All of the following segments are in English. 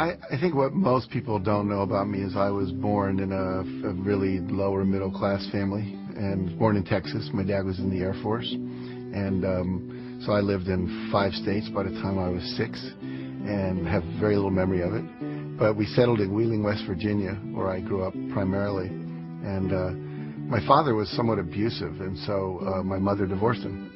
I think what most people don't know about me is I was born in a really lower middle class family, and born in Texas. My dad was in the Air Force, and so I lived in 5 states by the time I was 6, and have very little memory of it. But we settled in Wheeling, West Virginia, where I grew up primarily, and my father was somewhat abusive, and so my mother divorced him.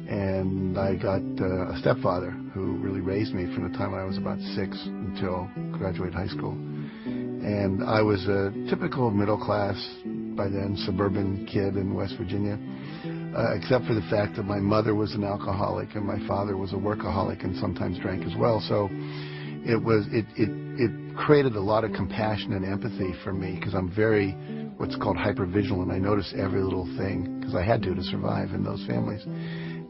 And I got a stepfather who really raised me from the time I was about 6 until I graduated high school. And I was a typical middle-class, by then, suburban kid in West Virginia, except for the fact that my mother was an alcoholic and my father was a workaholic and sometimes drank as well. So it created a lot of compassion and empathy for me, because I'm very what's called hypervigilant. I notice every little thing, because I had to survive in those families.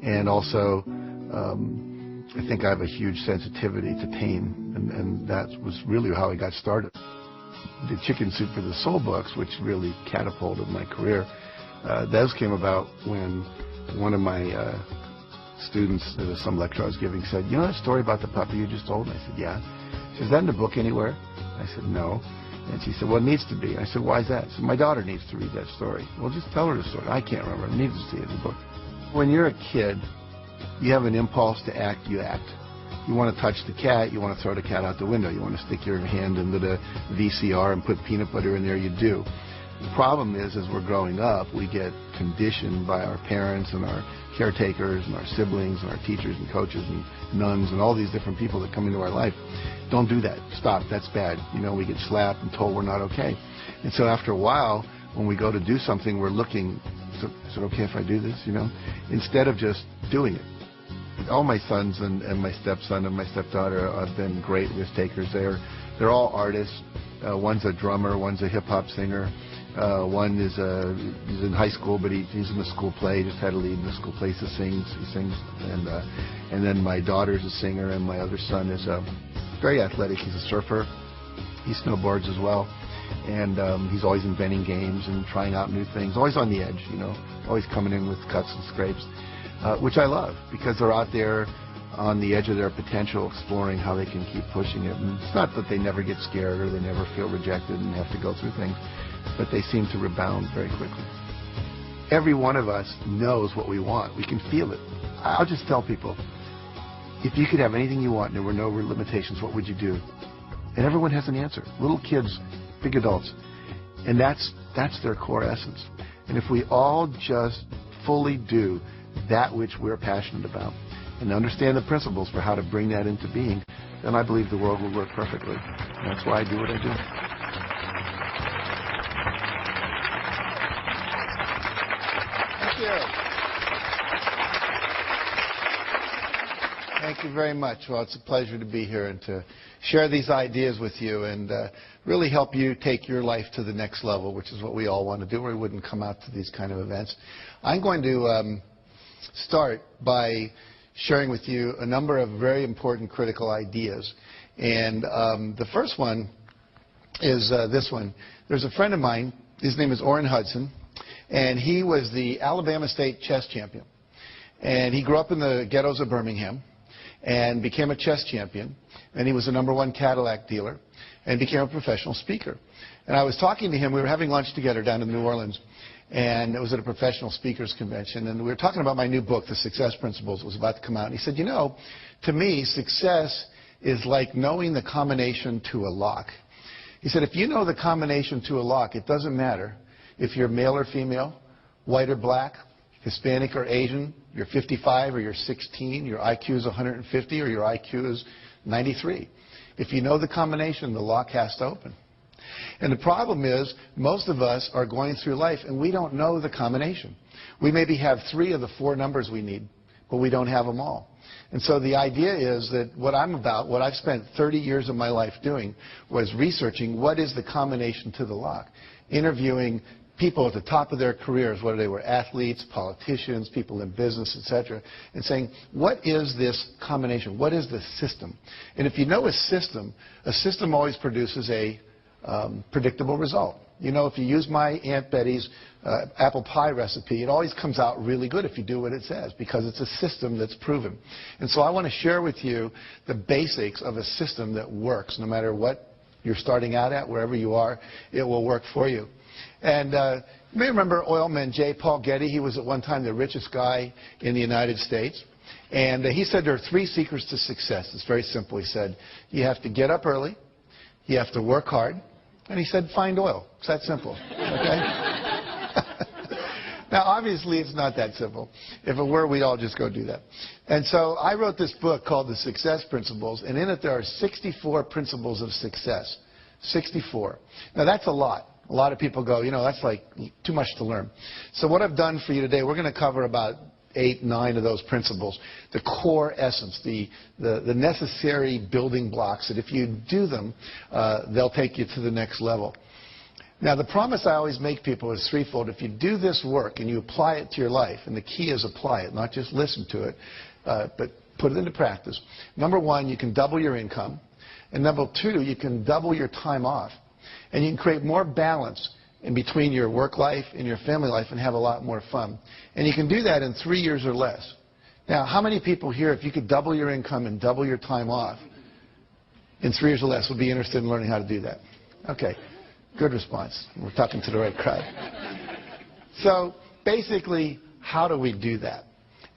And also, I think I have a huge sensitivity to pain, and that was really how I got started. The Chicken Soup for the Soul books, which really catapulted my career, those came about when one of my students, some lecture I was giving, said, "You know that story about the puppy you just told?" And I said, "Yeah." She said, "Is that in the book anywhere?" I said, "No." And she said, "Well, it needs to be." I said, "Why is that?" She said, "My daughter needs to read that story." "Well, just tell her the story." "I can't remember. I need to see it in the book." When you're a kid, you have an impulse to act, you act. You want to touch the cat, you want to throw the cat out the window. You want to stick your hand into the VCR and put peanut butter in there, you do. The problem is, as we're growing up, we get conditioned by our parents and our caretakers and our siblings and our teachers and coaches and nuns and all these different people that come into our life. Don't do that. Stop. That's bad. You know, we get slapped and told we're not okay. And so after a while, when we go to do something, we're looking, is it okay if I do this, you know, instead of just doing it. All my sons and my stepson and my stepdaughter have been great risk takers. They're all artists. One's a drummer, one's a hip-hop singer. One is he's in high school, but he's in the school play. He just had a lead in the school play. He sings. And then my daughter's a singer, and my other son is very athletic. He's a surfer. He snowboards as well. And he's always inventing games and trying out new things, always on the edge, you know, always coming in with cuts and scrapes, which I love, because they're out there on the edge of their potential, exploring how they can keep pushing it. And it's not that they never get scared or they never feel rejected and have to go through things, but they seem to rebound very quickly. Every one of us knows what we want. We can feel it. I'll just tell people, if you could have anything you want and there were no limitations, what would you do? And everyone has an answer. Little kids, big adults. And that's their core essence. And if we all just fully do that which we're passionate about and understand the principles for how to bring that into being, then I believe the world will work perfectly. And that's why I do what I do. Thank you. Thank you very much. Well, it's a pleasure to be here and to share these ideas with you and really help you take your life to the next level, which is what we all want to do, or we wouldn't come out to these kind of events. I'm going to start by sharing with you a number of very important critical ideas. And the first one is this one. There's a friend of mine. His name is Orrin Hudson, and he was the Alabama State chess champion. And he grew up in the ghettos of Birmingham and became a chess champion. And he was the #1 Cadillac dealer and became a professional speaker. And I was talking to him. We were having lunch together down in New Orleans. And it was at a professional speakers convention. And we were talking about my new book, The Success Principles. It was about to come out. And he said, you know, to me, success is like knowing the combination to a lock. He said, if you know the combination to a lock, it doesn't matter if you're male or female, white or black, Hispanic or Asian, you're 55 or you're 16, your IQ is 150 or your IQ is 93. If you know the combination, the lock has to open. And the problem is, most of us are going through life and we don't know the combination. We maybe have 3 of the 4 numbers we need, but we don't have them all. And so the idea is that what I'm about, what I've spent 30 years of my life doing, was researching what is the combination to the lock, interviewing people at the top of their careers, whether they were athletes, politicians, people in business, etc., and saying, what is this combination? What is the system? And if you know a system always produces a predictable result. You know, if you use my Aunt Betty's apple pie recipe, it always comes out really good if you do what it says, because it's a system that's proven. And so I want to share with you the basics of a system that works. No matter what you're starting out at, wherever you are, it will work for you. And you may remember oilman J. Paul Getty. He was at one time the richest guy in the United States. And he said there are 3 secrets to success. It's very simple. He said, you have to get up early, you have to work hard, and he said, find oil. It's that simple. Okay? Now, obviously, it's not that simple. If it were, we'd all just go do that. And so I wrote this book called The Success Principles, and in it there are 64 principles of success. 64. Now, that's a lot. A lot of people go, you know, that's like too much to learn. So what I've done for you today, we're going to cover about 8, 9 of those principles, the core essence, the necessary building blocks that if you do them, they'll take you to the next level. Now, the promise I always make people is threefold. If you do this work and you apply it to your life, and the key is apply it, not just listen to it, but put it into practice. Number 1, you can double your income. And number 2, you can double your time off. And you can create more balance in between your work life and your family life and have a lot more fun. And you can do that in 3 years or less. Now, how many people here, if you could double your income and double your time off in 3 years or less, would be interested in learning how to do that? Okay, good response. We're talking to the right crowd. So basically, how do we do that?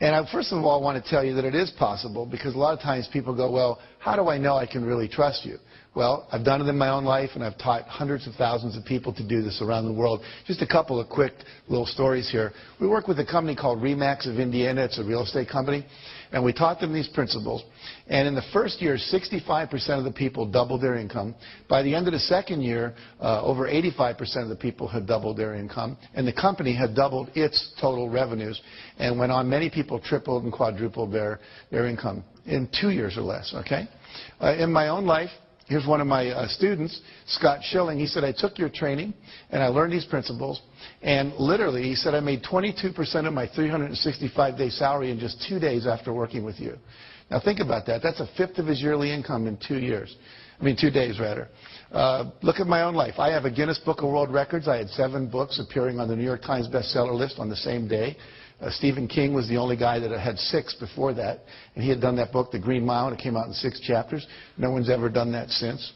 And I first of all want to tell you that it is possible, because a lot of times people go, well, how do I know I can really trust you? Well, I've done it in my own life, and I've taught hundreds of thousands of people to do this around the world. Just a couple of quick little stories here. We work with a company called Remax of Indiana. It's a real estate company. And we taught them these principles. And in the first year, 65% of the people doubled their income. By the end of the second year, over 85% of the people had doubled their income. And the company had doubled its total revenues. And went on, many people tripled and quadrupled their income in 2 years or less. Okay? In my own life, here's one of my students, Scott Schilling. He said, I took your training, and I learned these principles. And literally, he said, I made 22% of my 365-day salary in just 2 days after working with you. Now, think about that. That's a fifth of his yearly income in 2 years. I mean, 2 days, rather. Look at my own life. I have a Guinness Book of World Records. I had 7 books appearing on the New York Times bestseller list on the same day. Stephen King was the only guy that had 6 before that, and he had done that book, The Green Mile, and it came out in 6 chapters. No one's ever done that since.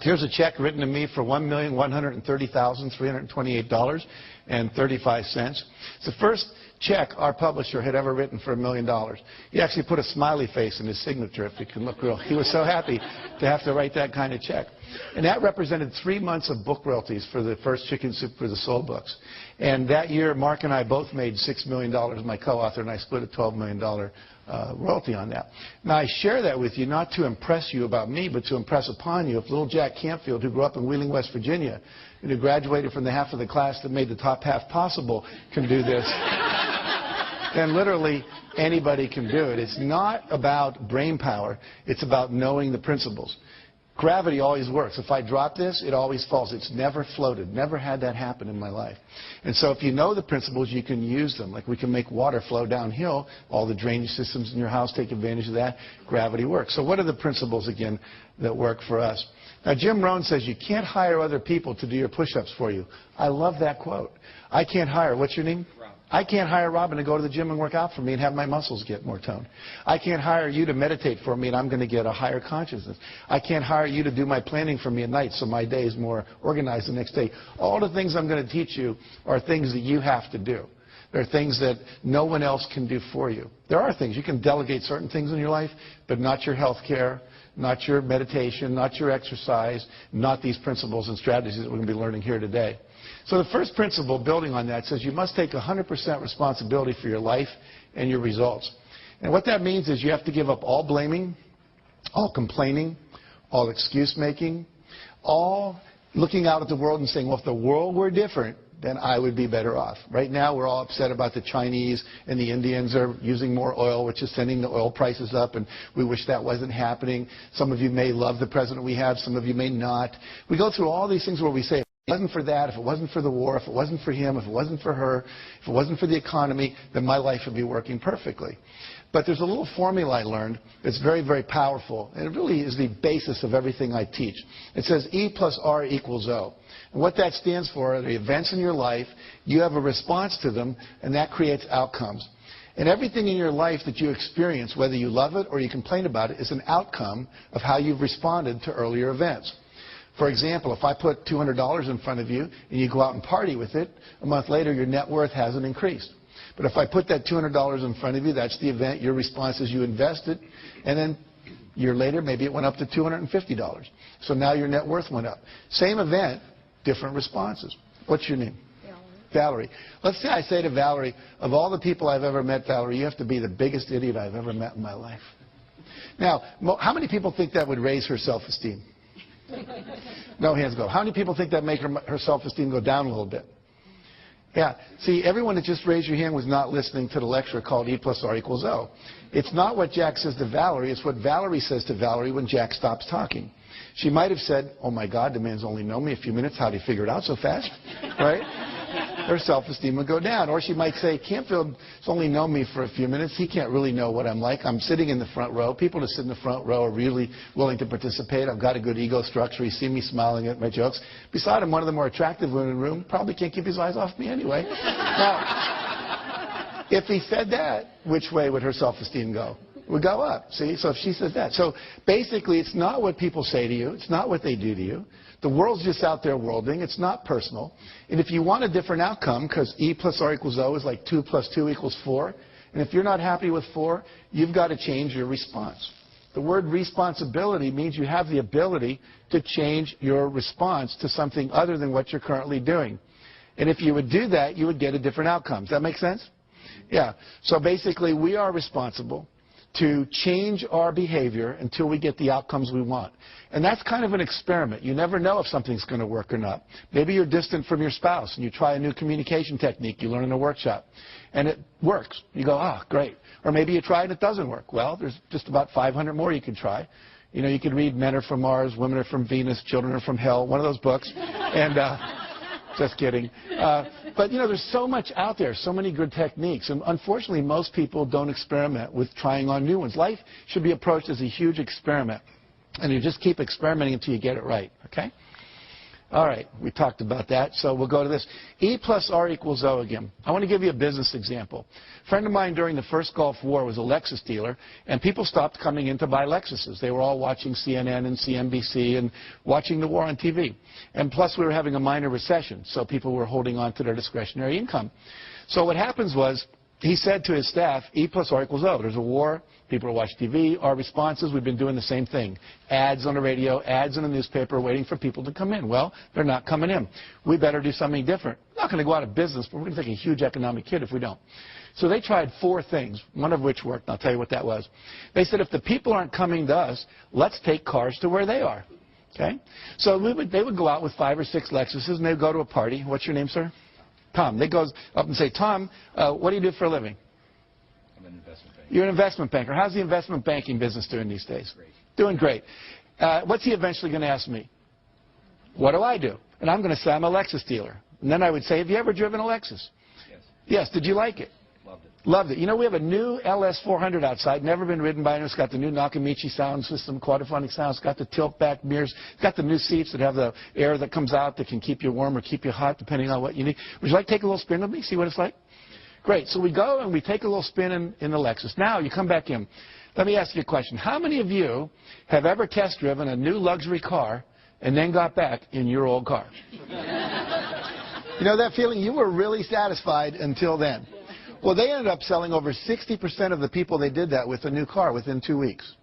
Here's a check written to me for $1,130,328.35. It's the first check our publisher had ever written for $1 million. He actually put a smiley face in his signature, if you can look real. He was so happy to have to write that kind of check. And that represented 3 months of book royalties for the first Chicken Soup for the Soul books. And that year, Mark and I both made $6 million, my co-author, and I split a $12 million royalty on that. Now, I share that with you not to impress you about me, but to impress upon you if little Jack Canfield, who grew up in Wheeling, West Virginia, and who graduated from the half of the class that made the top half possible, can do this, then literally anybody can do it. It's not about brain power. It's about knowing the principles. Gravity always works. If I drop this, it always falls. It's never floated. Never had that happen in my life. And so if you know the principles, you can use them. Like we can make water flow downhill. All the drainage systems in your house take advantage of that. Gravity works. So what are the principles, again, that work for us? Now, Jim Rohn says you can't hire other people to do your push-ups for you. I love that quote. I can't hire. What's your name? I can't hire Robin to go to the gym and work out for me and have my muscles get more toned. I can't hire you to meditate for me and I'm going to get a higher consciousness. I can't hire you to do my planning for me at night so my day is more organized the next day. All the things I'm going to teach you are things that you have to do. They're things that no one else can do for you. There are things. You can delegate certain things in your life, but not your health care, not your meditation, not your exercise, not these principles and strategies that we're going to be learning here today. So the first principle, building on that, says you must take 100% responsibility for your life and your results. And what that means is you have to give up all blaming, all complaining, all excuse-making, all looking out at the world and saying, well, if the world were different, then I would be better off. Right now, we're all upset about the Chinese and the Indians are using more oil, which is sending the oil prices up, and we wish that wasn't happening. Some of you may love the president we have. Some of you may not. We go through all these things where we say, if it wasn't for that, if it wasn't for the war, if it wasn't for him, if it wasn't for her, if it wasn't for the economy, then my life would be working perfectly. But there's a little formula I learned that's very, very powerful, and it really is the basis of everything I teach. It says E plus R equals O. And what that stands for are the events in your life, you have a response to them, and that creates outcomes. And everything in your life that you experience, whether you love it or you complain about it, is an outcome of how you've responded to earlier events. For example, if I put $200 in front of you and you go out and party with it, a month later your net worth hasn't increased. But if I put that $200 in front of you, that's the event, your response is you invested, and then a year later maybe it went up to $250. So now your net worth went up. Same event, different responses. What's your name? Valerie. Let's say I say to Valerie, of all the people I've ever met, Valerie, you have to be the biggest idiot I've ever met in my life. Now, how many people think that would raise her self-esteem? No hands go. How many people think that make her self-esteem go down a little bit? Yeah. See, everyone that just raised your hand was not listening to the lecture called E plus R equals O. It's not what Jack says to Valerie. It's what Valerie says to Valerie when Jack stops talking. She might have said, oh, my God, the man's only known me a few minutes. How did he figure it out so fast? Right? Her self-esteem would go down. Or she might say, Canfield's only known me for a few minutes. He can't really know what I'm like. I'm sitting in the front row. People that sit in the front row are really willing to participate. I've got a good ego structure. You see me smiling at my jokes. Beside him, one of the more attractive women in the room probably can't keep his eyes off me anyway. Now, if he said that, which way would her self-esteem go? It would go up. See? So if she says that. So basically, it's not what people say to you. It's not what they do to you. The world's just out there worlding. It's not personal. And if you want a different outcome, because E plus R equals O is like 2 plus 2 equals 4, and if you're not happy with 4, you've got to change your response. The word responsibility means you have the ability to change your response to something other than what you're currently doing. And if you would do that, you would get a different outcome. Does that make sense? Yeah. So basically, we are responsible to change our behavior until we get the outcomes we want. And that's kind of an experiment. You never know if something's going to work or not. Maybe you're distant from your spouse and you try a new communication technique you learn in a workshop and it works. You go, ah, great. Or maybe you try and it doesn't work. Well, there's just about 500 more you can try. You know, you could read Men Are From Mars, Women Are From Venus, Children Are From Hell, one of those books. And just kidding. But, you know, there's so much out there, so many good techniques. And unfortunately, most people don't experiment with trying on new ones. Life should be approached as a huge experiment. And you just keep experimenting until you get it right. Okay? All right. We talked about that. So we'll go to this. E plus R equals O again. I want to give you a business example. A friend of mine during the first Gulf War was a Lexus dealer, and people stopped coming in to buy Lexuses. They were all watching CNN and CNBC and watching the war on TV. And plus, we were having a minor recession, so people were holding on to their discretionary income. So what happens was, he said to his staff, E plus R equals O. There's a war. People are watching TV. Our responses, we've been doing the same thing. Ads on the radio, ads in the newspaper, waiting for people to come in. Well, they're not coming in. We better do something different. We're not going to go out of business, but we're going to take a huge economic hit if we don't. So they tried 4 things, one of which worked. I'll tell you what that was. They said, if the people aren't coming to us, let's take cars to where they are. Okay? So they would go out with 5 or 6 Lexuses, and they would go to a party. What's your name, sir? Tom. They go up and say, Tom, what do you do for a living? I'm an investment banker. You're an investment banker. How's the investment banking business doing these days? Great. Doing great. What's he eventually going to ask me? What do I do? And I'm going to say I'm a Lexus dealer. And then I would say, have you ever driven a Lexus? Yes. Yes. Did you like it? Loved it. Loved it. You know, we have a new LS400 outside, never been ridden by anyone. It's got the new Nakamichi sound system, quadraphonic sound. It's got the tilt-back mirrors. It's got the new seats that have the air that comes out that can keep you warm or keep you hot, depending on what you need. Would you like to take a little spin with me, see what it's like? Great. So we go and we take a little spin in the Lexus. Now, you come back in. Let me ask you a question. How many of you have ever test-driven a new luxury car and then got back in your old car? You know that feeling? You were really satisfied until then. Well, they ended up selling over 60% of the people they did that with a new car within 2 weeks.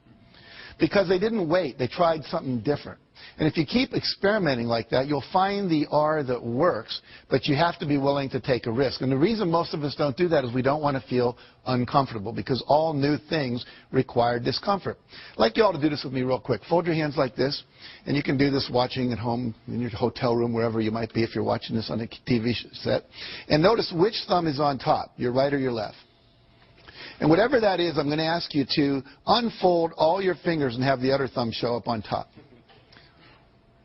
Because they didn't wait. They tried something different. And if you keep experimenting like that, you'll find the R that works, but you have to be willing to take a risk. And the reason most of us don't do that is we don't want to feel uncomfortable, because all new things require discomfort. I'd like you all to do this with me real quick. Fold your hands like this, and you can do this watching at home, in your hotel room, wherever you might be if you're watching this on a TV set. And notice which thumb is on top, your right or your left. And whatever that is, I'm going to ask you to unfold all your fingers and have the other thumb show up on top.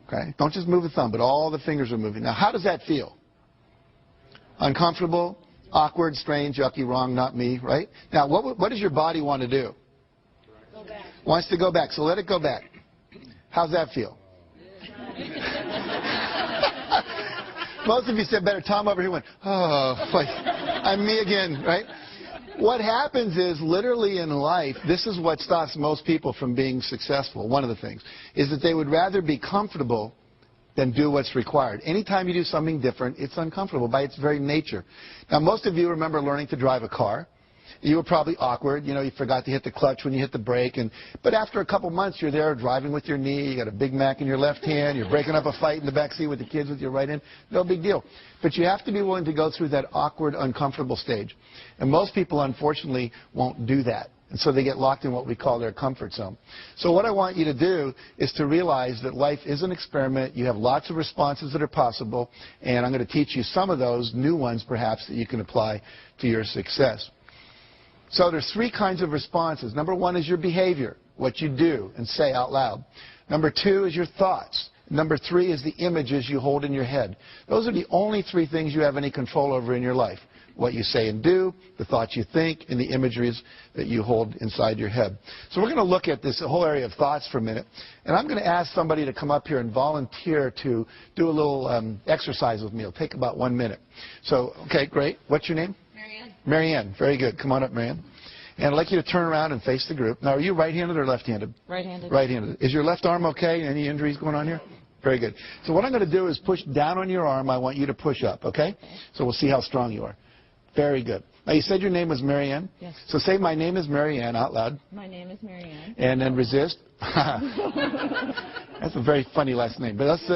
Okay? Don't just move the thumb, but all the fingers are moving. Now, how does that feel? Uncomfortable? Awkward, strange, yucky, wrong, not me, right? Now, what does your body want to do? Go back. Wants to go back, so let it go back. How's that feel? Most of you said better. Tom over here went, oh, like, I'm me again, right? What happens is, literally in life, this is what stops most people from being successful. One of the things is that they would rather be comfortable than do what's required. Anytime you do something different, it's uncomfortable by its very nature. Now, most of you remember learning to drive a car. You were probably awkward. You know, you forgot to hit the clutch when you hit the brake. But after a couple months, you're there driving with your knee. You got a Big Mac in your left hand. You're breaking up a fight in the back seat with the kids with your right hand. No big deal. But you have to be willing to go through that awkward, uncomfortable stage. And most people, unfortunately, won't do that. And so they get locked in what we call their comfort zone. So what I want you to do is to realize that life is an experiment. You have lots of responses that are possible. And I'm going to teach you some of those, new ones perhaps, that you can apply to your success. So there's three kinds of responses. Number one is your behavior, what you do and say out loud. Number two is your thoughts. Number three is the images you hold in your head. Those are the only three things you have any control over in your life. What you say and do, the thoughts you think, and the imageries that you hold inside your head. So we're going to look at this whole area of thoughts for a minute. And I'm going to ask somebody to come up here and volunteer to do a little exercise with me. It'll take about 1 minute. So, okay, great. What's your name? Marianne, very good. Come on up, Marianne. And I'd like you to turn around and face the group. Now, are you right-handed or left-handed? Right-handed. Right-handed. Is your left arm okay? Any injuries going on here? Very good. So what I'm going to do is push down on your arm. I want you to push up, okay? So we'll see how strong you are. Very good. Now, you said your name was Marianne? Yes. So say, my name is Marianne, out loud. My name is Marianne. And then resist. That's a very funny last name. But that's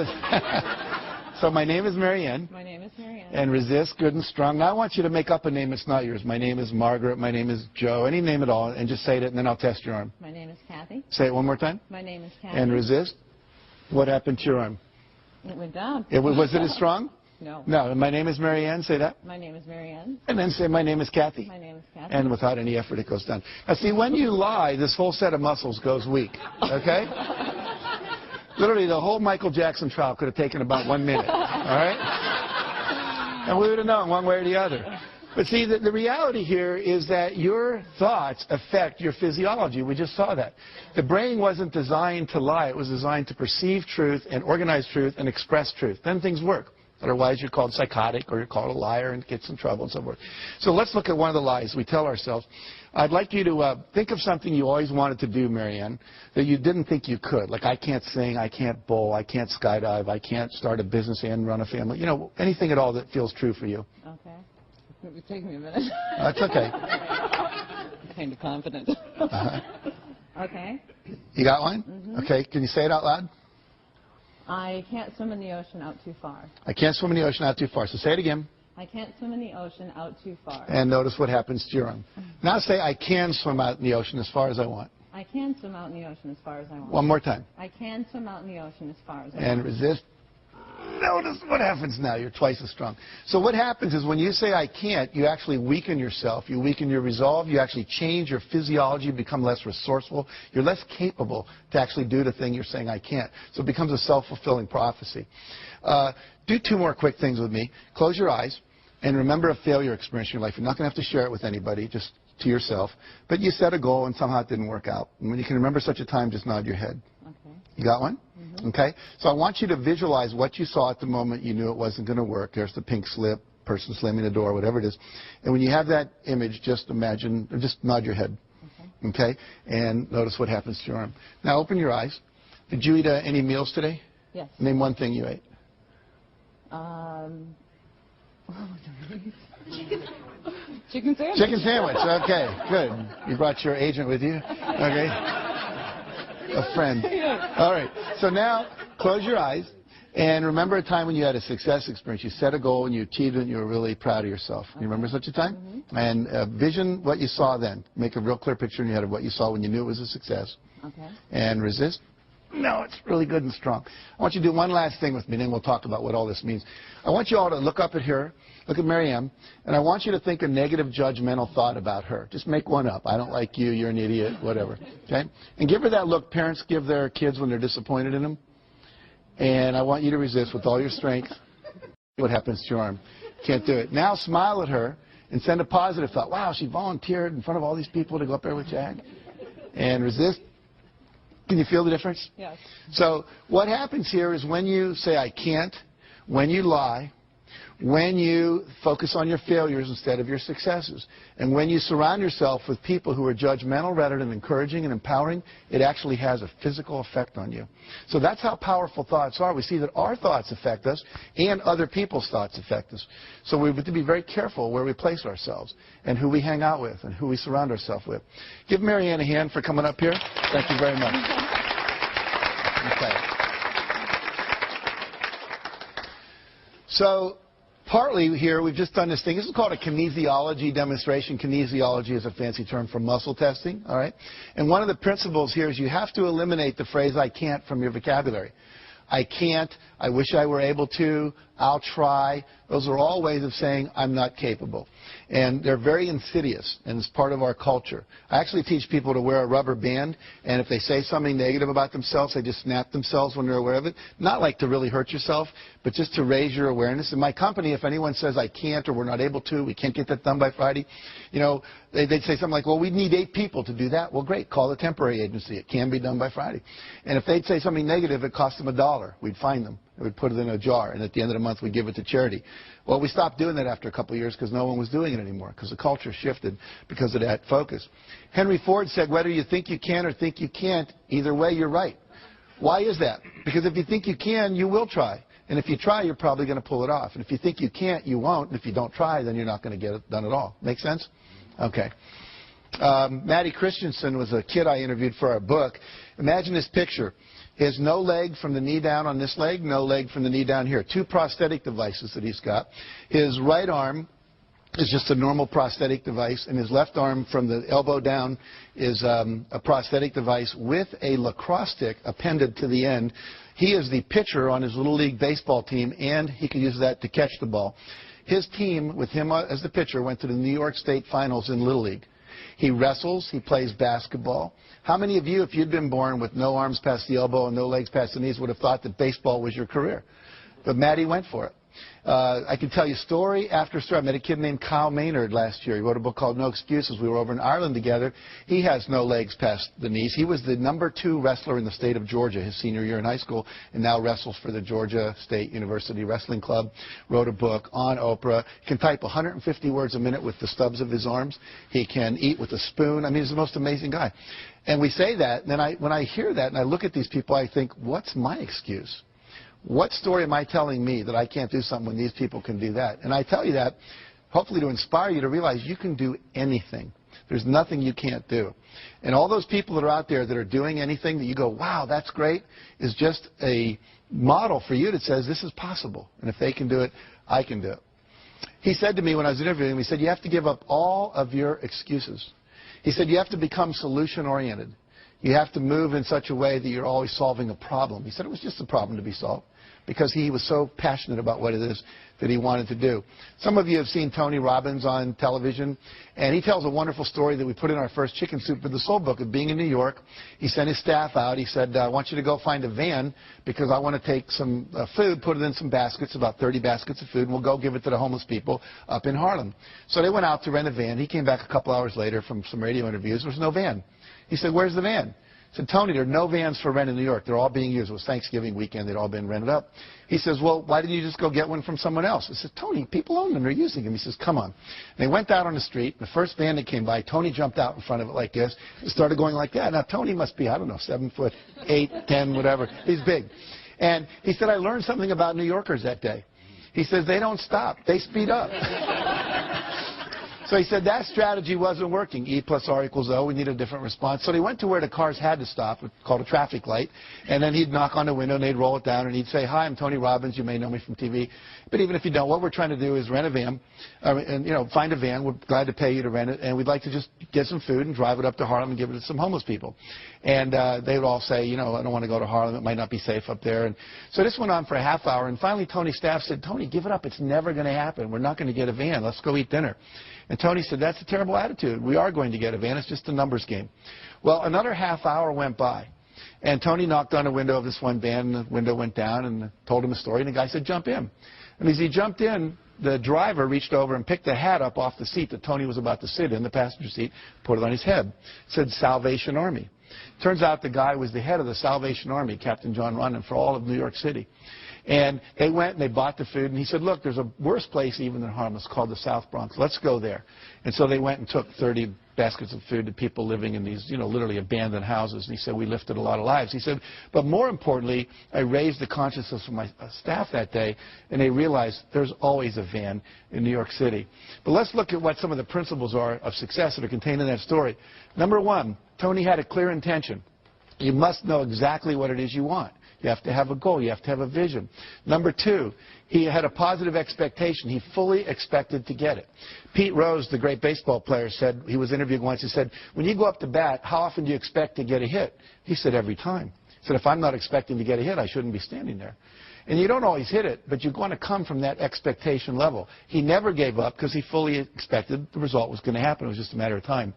so my name is Marianne. My name is Marianne. And resist, good and strong. Now I want you to make up a name that's not yours. My name is Margaret. My name is Joe. Any name at all. And just say it, and then I'll test your arm. My name is Kathy. Say it one more time. My name is Kathy. And resist. What happened to your arm? It went down. Was it as strong? No. No. My name is Marianne. Say that. My name is Marianne. And then say, my name is Kathy. My name is Kathy. And without any effort, it goes down. Now, see, when you lie, this whole set of muscles goes weak. Okay? Literally, the whole Michael Jackson trial could have taken about 1 minute. All right? And we would have known one way or the other. But see, the reality here is that your thoughts affect your physiology. We just saw that. The brain wasn't designed to lie. It was designed to perceive truth and organize truth and express truth. Then things work. Otherwise, you're called psychotic or you're called a liar and gets in trouble and so forth. So let's look at one of the lies we tell ourselves. I'd like you to think of something you always wanted to do, Marianne, that you didn't think you could. Like, I can't sing, I can't bowl, I can't skydive, I can't start a business and run a family. You know, anything at all that feels true for you. Okay. It would take me a minute. That's okay. I'm kind of confident. Okay. You got one? Mm-hmm. Okay. Can you say it out loud? I can't swim in the ocean out too far. I can't swim in the ocean out too far. So say it again. I can't swim in the ocean out too far. And notice what happens to your arm. Now say, I can swim out in the ocean as far as I want. I can swim out in the ocean as far as I want. One more time. I can swim out in the ocean as far as I want. And resist. Notice what happens now. You're twice as strong. So what happens is when you say I can't, you actually weaken yourself. You weaken your resolve. You actually change your physiology. You become less resourceful. You're less capable to actually do the thing you're saying I can't. So it becomes a self-fulfilling prophecy. Do two more quick things with me. Close your eyes and remember a failure experience in your life. You're not going to have to share it with anybody, just to yourself. But you set a goal and somehow it didn't work out. And when you can remember such a time, just nod your head. Okay. You got one? Mm-hmm. Okay? So I want you to visualize what you saw at the moment you knew it wasn't going to work. There's the pink slip, person slamming the door, whatever it is. And when you have that image, just imagine, or just nod your head. Okay. Okay? And notice what happens to your arm. Now open your eyes. Did you eat any meals today? Yes. Name one thing you ate. Chicken sandwich. Chicken sandwich. Okay, good. You brought your agent with you? Okay. A friend. All right. So now close your eyes and remember a time when you had a success experience. You set a goal and you achieved it and you were really proud of yourself. You remember such a time? Mm-hmm. And vision what you saw then. Make a real clear picture in your head of what you saw when you knew it was a success. Okay. And resist. No, it's really good and strong. I want you to do one last thing with me, and then we'll talk about what all this means. I want you all to look up at her, look at Marianne, and I want you to think a negative judgmental thought about her. Just make one up. I don't like you, you're an idiot, whatever. Okay? And give her that look parents give their kids when they're disappointed in them. And I want you to resist with all your strength. What happens to your arm? Can't do it. Now smile at her and send a positive thought. Wow, she volunteered in front of all these people to go up there with Jack. And resist. Can you feel the difference? Yes. So what happens here is when you say, I can't, when you lie, when you focus on your failures instead of your successes, and when you surround yourself with people who are judgmental rather than encouraging and empowering, it actually has a physical effect on you. So that's how powerful thoughts are. We see that our thoughts affect us and other people's thoughts affect us. So we have to be very careful where we place ourselves and who we hang out with and who we surround ourselves with. Give Marianne a hand for coming up here. Thank you very much. Okay. So partly here, we've just done this thing. This is called a kinesiology demonstration. Kinesiology is a fancy term for muscle testing, all right? And one of the principles here is you have to eliminate the phrase, I can't, from your vocabulary. I can't, I wish I were able to, I'll try. Those are all ways of saying I'm not capable. And they're very insidious, and it's part of our culture. I actually teach people to wear a rubber band, and if they say something negative about themselves, they just snap themselves when they're aware of it. Not like to really hurt yourself, but just to raise your awareness. In my company, if anyone says I can't or we're not able to, we can't get that done by Friday, you know, they'd say something like, well, we need 8 people to do that. Well, great, call the temporary agency. It can be done by Friday. And if they'd say something negative, it cost them $1. We'd find them. We'd put it in a jar, and at the end of the month, we'd give it to charity. Well, we stopped doing that after a couple of years because no one was doing it anymore, because the culture shifted because of that focus. Henry Ford said, whether you think you can or think you can't, either way, you're right. Why is that? Because if you think you can, you will try. And if you try, you're probably going to pull it off. And if you think you can't, you won't. And if you don't try, then you're not going to get it done at all. Make sense? Okay. Maddie Christensen was a kid I interviewed for our book. Imagine this picture. He has no leg from the knee down on this leg, no leg from the knee down here. 2 prosthetic devices that he's got. His right arm is just a normal prosthetic device, and his left arm from the elbow down is a prosthetic device with a lacrosse stick appended to the end. He is the pitcher on his Little League baseball team, and he can use that to catch the ball. His team, with him as the pitcher, went to the New York State Finals in Little League. He wrestles. He plays basketball. How many of you, if you'd been born with no arms past the elbow and no legs past the knees, would have thought that baseball was your career? But Maddie went for it. I can tell you story after story. I met a kid named Kyle Maynard last year. He wrote a book called No Excuses. We were over in Ireland together. He has no legs past the knees. He was the #2 wrestler in the state of Georgia his senior year in high school, and now wrestles for the Georgia State University Wrestling Club. Wrote a book on Oprah. He can type 150 words a minute with the stubs of his arms. He can eat with a spoon. I mean, he's the most amazing guy. And we say that, and then when I hear that and I look at these people, I think, what's my excuse? What story am I telling me that I can't do something when these people can do that? And I tell you that hopefully to inspire you to realize you can do anything. There's nothing you can't do. And all those people that are out there that are doing anything that you go, wow, that's great, is just a model for you that says this is possible. And if they can do it, I can do it. He said to me when I was interviewing him, he said, you have to give up all of your excuses. He said, you have to become solution-oriented. You have to move in such a way that you're always solving a problem. He said it was just a problem to be solved because he was so passionate about what it is that he wanted to do. Some of you have seen Tony Robbins on television, and he tells a wonderful story that we put in our first Chicken Soup for the Soul book of being in New York. He sent his staff out. He said, I want you to go find a van because I want to take some food, put it in some baskets, about 30 baskets of food, and we'll go give it to the homeless people up in Harlem. So they went out to rent a van. He came back a couple hours later from some radio interviews. There was no van. He said, where's the van? I said, Tony, there are no vans for rent in New York. They're all being used. It was Thanksgiving weekend. They'd all been rented up. He says, well, why didn't you just go get one from someone else? I said, Tony, people own them. They're using them. He says, come on. And they went out on the street. The first van that came by, Tony jumped out in front of it like this and started going like that. Now, Tony must be, I don't know, 7 foot, 8, 10, whatever. He's big. And he said, I learned something about New Yorkers that day. He says, they don't stop. They speed up. So he said that strategy wasn't working. E plus R equals O. We need a different response. So they went to where the cars had to stop, called a traffic light, and then he'd knock on the window and they'd roll it down and he'd say, hi, I'm Tony Robbins. You may know me from TV. But even if you don't, what we're trying to do is rent a van, and find a van. We're glad to pay you to rent it, and we'd like to just get some food and drive it up to Harlem and give it to some homeless people. And they would all say, I don't want to go to Harlem. It might not be safe up there. And so this went on for a half hour, and finally Tony's staff said, Tony, give it up. It's never going to happen. We're not going to get a van. Let's go eat dinner. And Tony said, that's a terrible attitude. We are going to get a van. It's just a numbers game. Well, another half hour went by. And Tony knocked on the window of this one van, and the window went down, and told him a story. And the guy said, jump in. And as he jumped in, the driver reached over and picked the hat up off the seat that Tony was about to sit in, the passenger seat, put it on his head. It said Salvation Army. Turns out the guy was the head of the Salvation Army, Captain John Rondon, for all of New York City. And they went and they bought the food, and he said, look, there's a worse place even than Harlem. It's called the South Bronx. Let's go there. And so they went and took 30 baskets of food to people living in these, literally abandoned houses. And he said, we lifted a lot of lives. He said, but more importantly, I raised the consciousness of my staff that day, and they realized there's always a van in New York City. But let's look at what some of the principles are of success that are contained in that story. Number one, Tony had a clear intention. You must know exactly what it is you want. You have to have a goal. You have to have a vision. Number two, he had a positive expectation. He fully expected to get it. Pete Rose, the great baseball player, said, he was interviewed once, he said, when you go up to bat, how often do you expect to get a hit? He said, every time. He said, if I'm not expecting to get a hit, I shouldn't be standing there. And you don't always hit it, but you're going to come from that expectation level. He never gave up because he fully expected the result was going to happen. It was just a matter of time.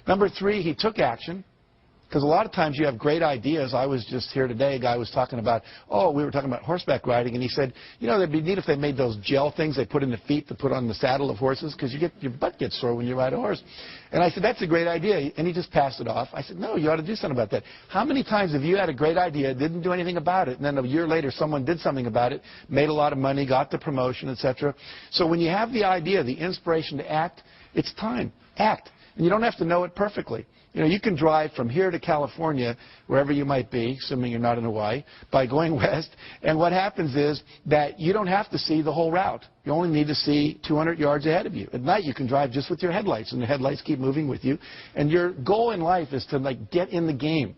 Number three, he took action. Because a lot of times you have great ideas. I was just here today, a guy was talking about, we were talking about horseback riding, and he said, it'd be neat if they made those gel things they put in the feet to put on the saddle of horses, because your butt gets sore when you ride a horse. And I said, that's a great idea. And he just passed it off. I said, no, you ought to do something about that. How many times have you had a great idea, didn't do anything about it, and then a year later someone did something about it, made a lot of money, got the promotion, etc. So when you have the idea, the inspiration to act, it's time. Act. And you don't have to know it perfectly. You can drive from here to California, wherever you might be, assuming you're not in Hawaii, by going west. And what happens is that you don't have to see the whole route. You only need to see 200 yards ahead of you. At night, you can drive just with your headlights, and the headlights keep moving with you. And your goal in life is to, get in the game.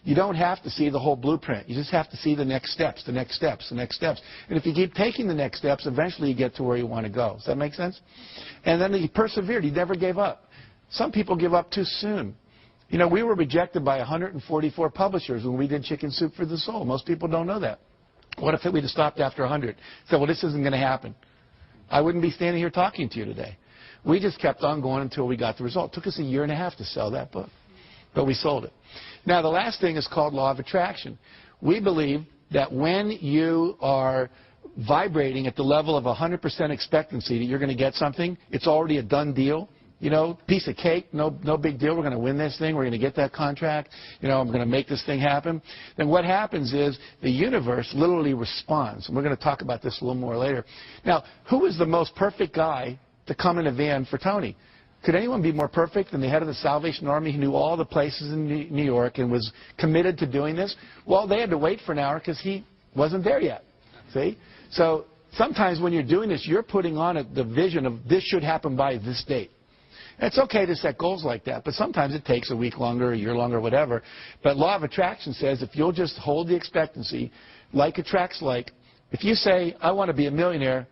You don't have to see the whole blueprint. You just have to see the next steps, the next steps, the next steps. And if you keep taking the next steps, eventually you get to where you want to go. Does that make sense? And then he persevered. He never gave up. Some people give up too soon. We were rejected by 144 publishers when we did Chicken Soup for the Soul. Most people don't know that. What if we'd have stopped after 100? Said, well, this isn't going to happen. I wouldn't be standing here talking to you today. We just kept on going until we got the result. It took us a year and a half to sell that book, but we sold it. Now, the last thing is called law of attraction. We believe that when you are vibrating at the level of 100% expectancy that you're going to get something, it's already a done deal. Piece of cake, no big deal. We're going to win this thing. We're going to get that contract. I'm going to make this thing happen. Then what happens is the universe literally responds. And we're going to talk about this a little more later. Now, who is the most perfect guy to come in a van for Tony? Could anyone be more perfect than the head of the Salvation Army who knew all the places in New York and was committed to doing this? Well, they had to wait for an hour because he wasn't there yet. See? So sometimes when you're doing this, you're putting on the vision of this should happen by this date. It's okay to set goals like that, but sometimes it takes a week longer, a year longer, whatever. But law of attraction says if you'll just hold the expectancy, like attracts like. If you say, I want to be a millionaire,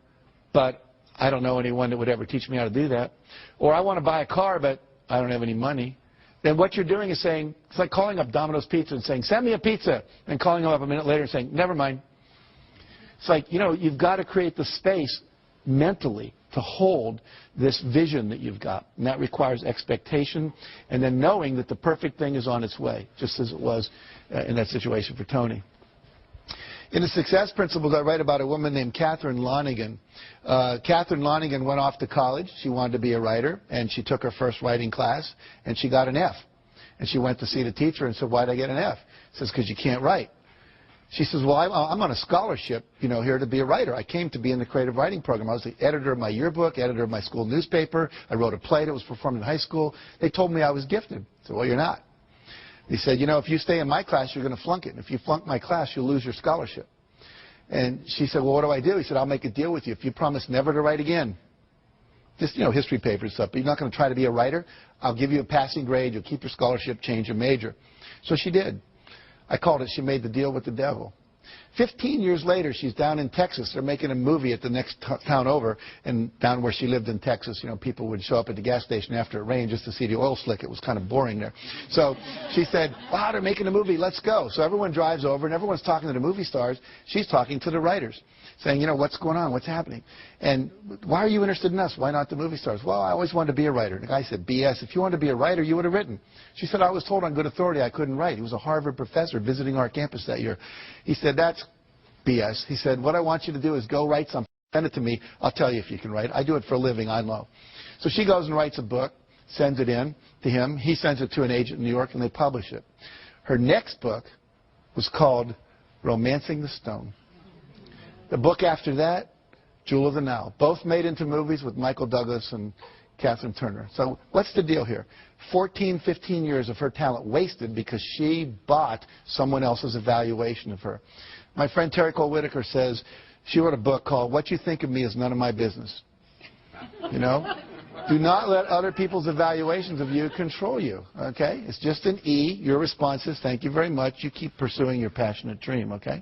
but I don't know anyone that would ever teach me how to do that, or I want to buy a car, but I don't have any money, then what you're doing is saying, it's like calling up Domino's Pizza and saying, send me a pizza, and calling them up a minute later and saying, never mind. It's like, you've got to create the space mentally to hold this vision that you've got. And that requires expectation and then knowing that the perfect thing is on its way, just as it was in that situation for Tony. In the Success Principles, I write about a woman named Catherine Lonigan. Catherine Lonigan went off to college. She wanted to be a writer, and she took her first writing class, and she got an F. And she went to see the teacher and said, why did I get an F? He says, because you can't write. She says, well, I'm on a scholarship, here to be a writer. I came to be in the creative writing program. I was the editor of my yearbook, editor of my school newspaper. I wrote a play that was performed in high school. They told me I was gifted. I said, well, you're not. He said, if you stay in my class, you're going to flunk it. And if you flunk my class, you'll lose your scholarship. And she said, well, what do I do? He said, I'll make a deal with you. If you promise never to write again, just, history papers and stuff, but you're not going to try to be a writer, I'll give you a passing grade. You'll keep your scholarship, change your major. So she did. I called it, she made the deal with the devil. 15 years later, she's down in Texas. They're making a movie at the next town over, and down where she lived in Texas, people would show up at the gas station after it rained just to see the oil slick. It was kind of boring there. So she said, wow, they're making a movie. Let's go. So everyone drives over, and everyone's talking to the movie stars. She's talking to the writers, saying, what's going on? What's happening? And why are you interested in us? Why not the movie stars? Well, I always wanted to be a writer. And the guy said, BS. If you wanted to be a writer, you would have written. She said, I was told on good authority I couldn't write. He was a Harvard professor visiting our campus that year. He said, that's BS. He said, what I want you to do is go write something. send it to me. I'll tell you if you can write. I do it for a living. I know. So she goes and writes a book, sends it in to him. He sends it to an agent in New York, and they publish it. Her next book was called Romancing the Stone. The book after that, Jewel of the Nile. Both made into movies with Michael Douglas and Catherine Turner. So what's the deal here? 14, 15 years of her talent wasted because she bought someone else's evaluation of her. My friend Terry Cole Whitaker says she wrote a book called What You Think of Me Is None of My Business. You know? Do not let other people's evaluations of you control you, okay? It's just an E. Your response is, thank you very much. You keep pursuing your passionate dream, okay?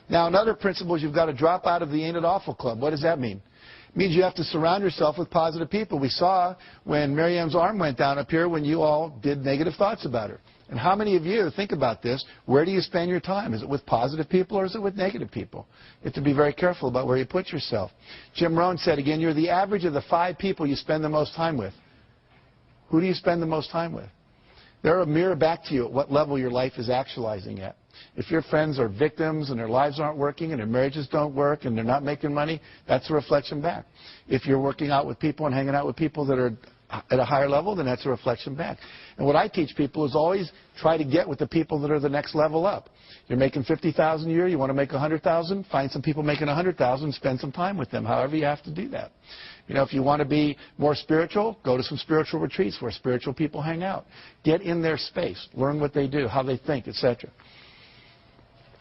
Now, another principle is you've got to drop out of the Ain't It Awful Club. What does that mean? It means you have to surround yourself with positive people. We saw when Marianne's arm went down up here when you all did negative thoughts about her. And how many of you, think about this, where do you spend your time? Is it with positive people or is it with negative people? You have to be very careful about where you put yourself. Jim Rohn said, again, you're the average of the 5 people you spend the most time with. Who do you spend the most time with? They're a mirror back to you at what level your life is actualizing at. If your friends are victims and their lives aren't working and their marriages don't work and they're not making money, that's a reflection back. If you're working out with people and hanging out with people that are at a higher level, then that's a reflection back. And what I teach people is always try to get with the people that are the next level up. You're making $50,000 a year, you want to make $100,000, find some people making $100,000 and spend some time with them, however you have to do that. You know, if you want to be more spiritual, go to some spiritual retreats where spiritual people hang out. Get in their space, learn what they do, how they think, etc.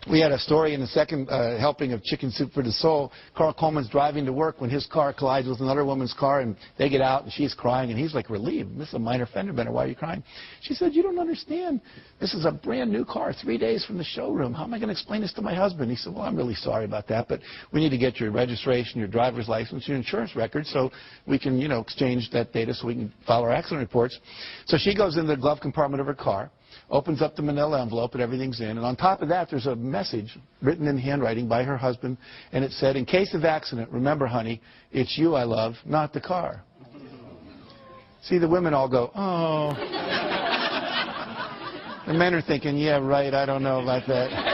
We had a story in the second helping of Chicken Soup for the Soul. Carl Coleman's driving to work when his car collides with another woman's car, and they get out, and she's crying, and he's like relieved. This is a minor fender bender. Why are you crying? She said, you don't understand. This is a brand new car, 3 days from the showroom. How am I going to explain this to my husband? He said, well, I'm really sorry about that, but we need to get your registration, your driver's license, your insurance record, so we can, you know, exchange that data so we can file our accident reports. So she goes in the glove compartment of her car, opens up the manila envelope, and everything's in. And on top of that, there's a message written in handwriting by her husband, and it said, in case of accident, remember, honey, it's you I love, not the car. See, the women all go, oh. The men are thinking, yeah, right, I don't know about that.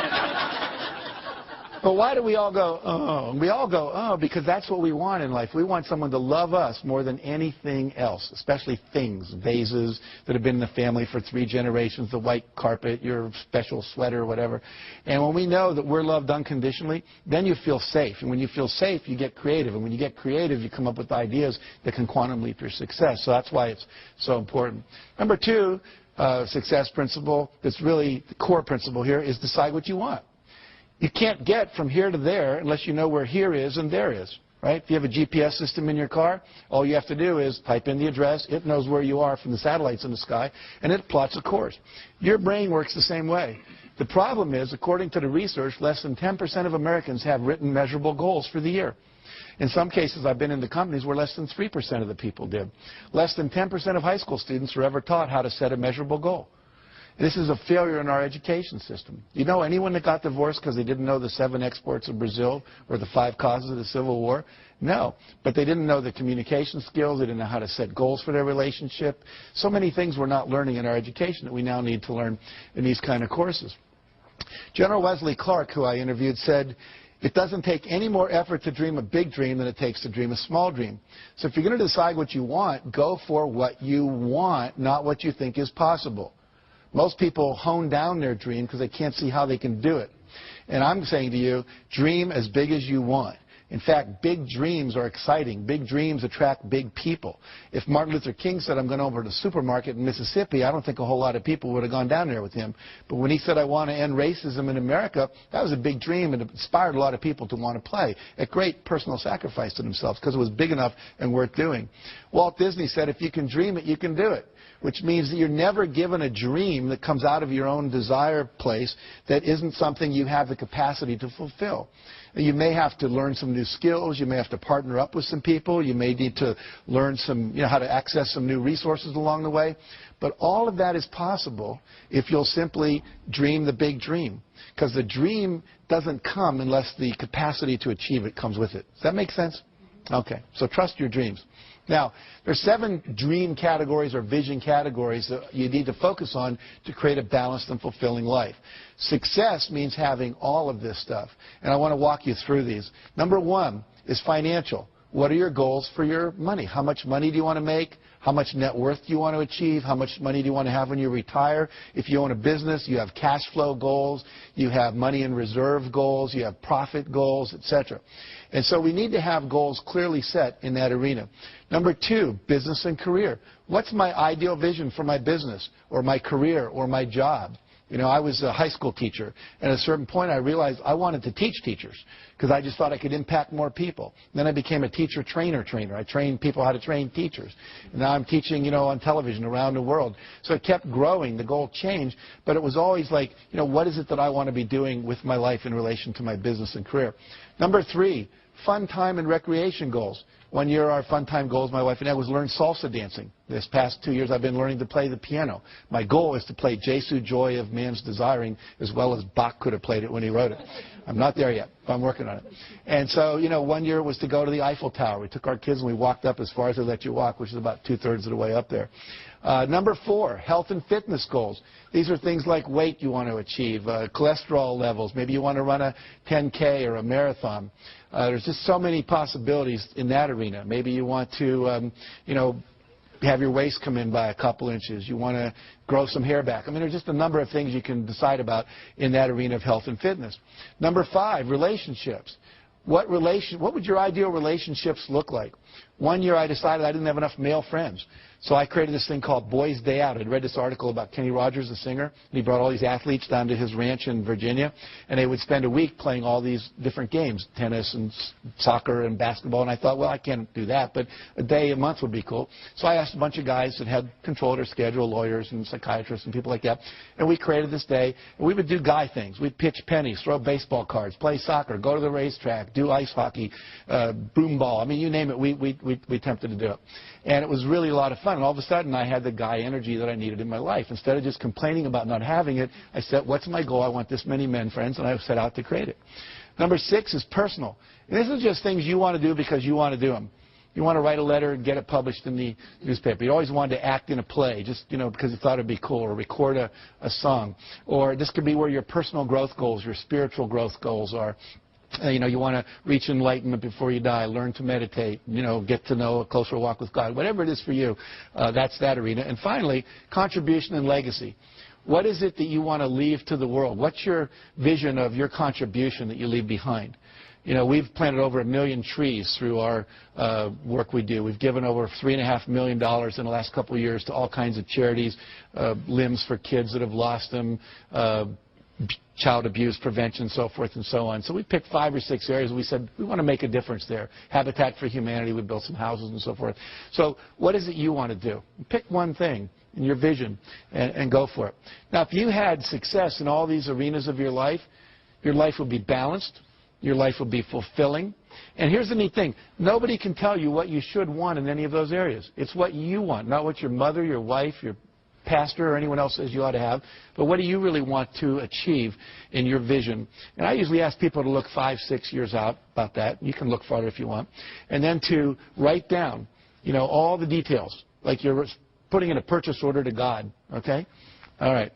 But why do we all go, oh? We all go, oh, because that's what we want in life. We want someone to love us more than anything else, especially things, vases that have been in the family for 3 generations, the white carpet, your special sweater, whatever. And when we know that we're loved unconditionally, then you feel safe. And when you feel safe, you get creative. And when you get creative, you come up with ideas that can quantum leap your success. So that's why it's so important. Number 2, success principle, that's really the core principle here, is decide what you want. You can't get from here to there unless you know where here is and there is, right? If you have a GPS system in your car, all you have to do is type in the address. It knows where you are from the satellites in the sky, and it plots a course. Your brain works the same way. The problem is, according to the research, less than 10% of Americans have written measurable goals for the year. In some cases, I've been in the companies where less than 3% of the people did. Less than 10% of high school students are ever taught how to set a measurable goal. This is a failure in our education system. You know anyone that got divorced because they didn't know the 7 exports of Brazil or the 5 causes of the Civil War? No. But they didn't know the communication skills. They didn't know how to set goals for their relationship. So many things we're not learning in our education that we now need to learn in these kind of courses. General Wesley Clark, who I interviewed, said, it doesn't take any more effort to dream a big dream than it takes to dream a small dream. So if you're going to decide what you want, go for what you want, not what you think is possible. Most people hone down their dream because they can't see how they can do it. And I'm saying to you, dream as big as you want. In fact, big dreams are exciting. Big dreams attract big people. If Martin Luther King said, I'm going over to the supermarket in Mississippi, I don't think a whole lot of people would have gone down there with him. But when he said, I want to end racism in America, that was a big dream and it inspired a lot of people to want to play at great personal sacrifice to themselves because it was big enough and worth doing. Walt Disney said, if you can dream it, you can do it. Which means that you're never given a dream that comes out of your own desire place that isn't something you have the capacity to fulfill. You may have to learn some new skills. You may have to partner up with some people. You may need to learn some, how to access some new resources along the way. But all of that is possible if you'll simply dream the big dream. Because the dream doesn't come unless the capacity to achieve it comes with it. Does that make sense? Okay. So trust your dreams. Now, there's 7 dream categories or vision categories that you need to focus on to create a balanced and fulfilling life. Success means having all of this stuff, and I want to walk you through these. Number 1 is financial. What are your goals for your money? How much money do you want to make? How much net worth do you want to achieve? How much money do you want to have when you retire? If you own a business, you have cash flow goals, you have money in reserve goals, you have profit goals, etc. And so we need to have goals clearly set in that arena. Number 2, business and career. What's my ideal vision for my business or my career or my job? You know, I was a high school teacher, and at a certain point I realized I wanted to teach teachers because I just thought I could impact more people. Then I became a teacher trainer. I trained people how to train teachers. And now I'm teaching, you know, on television around the world. So it kept growing. The goal changed, but it was always like, you know, what is it that I want to be doing with my life in relation to my business and career? Number 3, fun time and recreation goals. One year our fun time goals, my wife and I, was learn salsa dancing. This past 2 years I've been learning to play the piano. My goal is to play Jesu Joy of Man's Desiring as well as Bach could have played it when he wrote it. I'm not there yet, but I'm working on it. And so, you know, one year was to go to the Eiffel Tower. We took our kids and we walked up as far as they let you walk, which is about 2/3 of the way up there. Number 4, health and fitness goals. These are things like weight you want to achieve, cholesterol levels. Maybe you want to run a 10K or a marathon. There's just so many possibilities in that arena. Maybe you want to, you know, have your waist come in by a couple inches. You want to grow some hair back. I mean, there's just a number of things you can decide about in that arena of health and fitness. Number 5, relationships. What would your ideal relationships look like? One year I decided I didn't have enough male friends. So I created this thing called Boys Day Out. I'd read this article about Kenny Rogers, the singer, and he brought all these athletes down to his ranch in Virginia, and they would spend a week playing all these different games, tennis and soccer and basketball, and I thought, well, I can't do that, but a day a month would be cool. So I asked a bunch of guys that had control of their schedule, lawyers and psychiatrists and people like that, and we created this day, and we would do guy things. We'd pitch pennies, throw baseball cards, play soccer, go to the racetrack, do ice hockey, broom ball. I mean, you name it, we attempted to do it. And it was really a lot of fun. And all of a sudden, I had the guy energy that I needed in my life. Instead of just complaining about not having it, I said, what's my goal? I want this many men friends, and I set out to create it. Number 6 is personal. And this is just things you want to do because you want to do them. You want to write a letter and get it published in the newspaper. You always wanted to act in a play just, you know, because you thought it would be cool, or record a song. Or this could be where your personal growth goals, your spiritual growth goals are. You know, you want to reach enlightenment before you die, learn to meditate, you know, get to know a closer walk with God. Whatever it is for you, that's that arena. And finally, contribution and legacy. What is it that you want to leave to the world? What's your vision of your contribution that you leave behind? You know, we've planted over 1 million trees through our work we do. We've given over $3.5 million in the last couple of years to all kinds of charities, limbs for kids that have lost them, child abuse prevention, so forth and so on. So we picked 5 or 6 areas, and we said, we want to make a difference there. Habitat for Humanity, we built some houses and so forth. So what is it you want to do? Pick one thing in your vision and go for it. Now, if you had success in all these arenas of your life would be balanced, your life would be fulfilling. And here's the neat thing. Nobody can tell you what you should want in any of those areas. It's what you want, not what your mother, your wife, your pastor or anyone else says you ought to have, but what do you really want to achieve in your vision? And I usually ask people to look 5, 6 years out about that. You can look farther if you want. And then to write down, you know, all the details, like you're putting in a purchase order to God, okay? All right.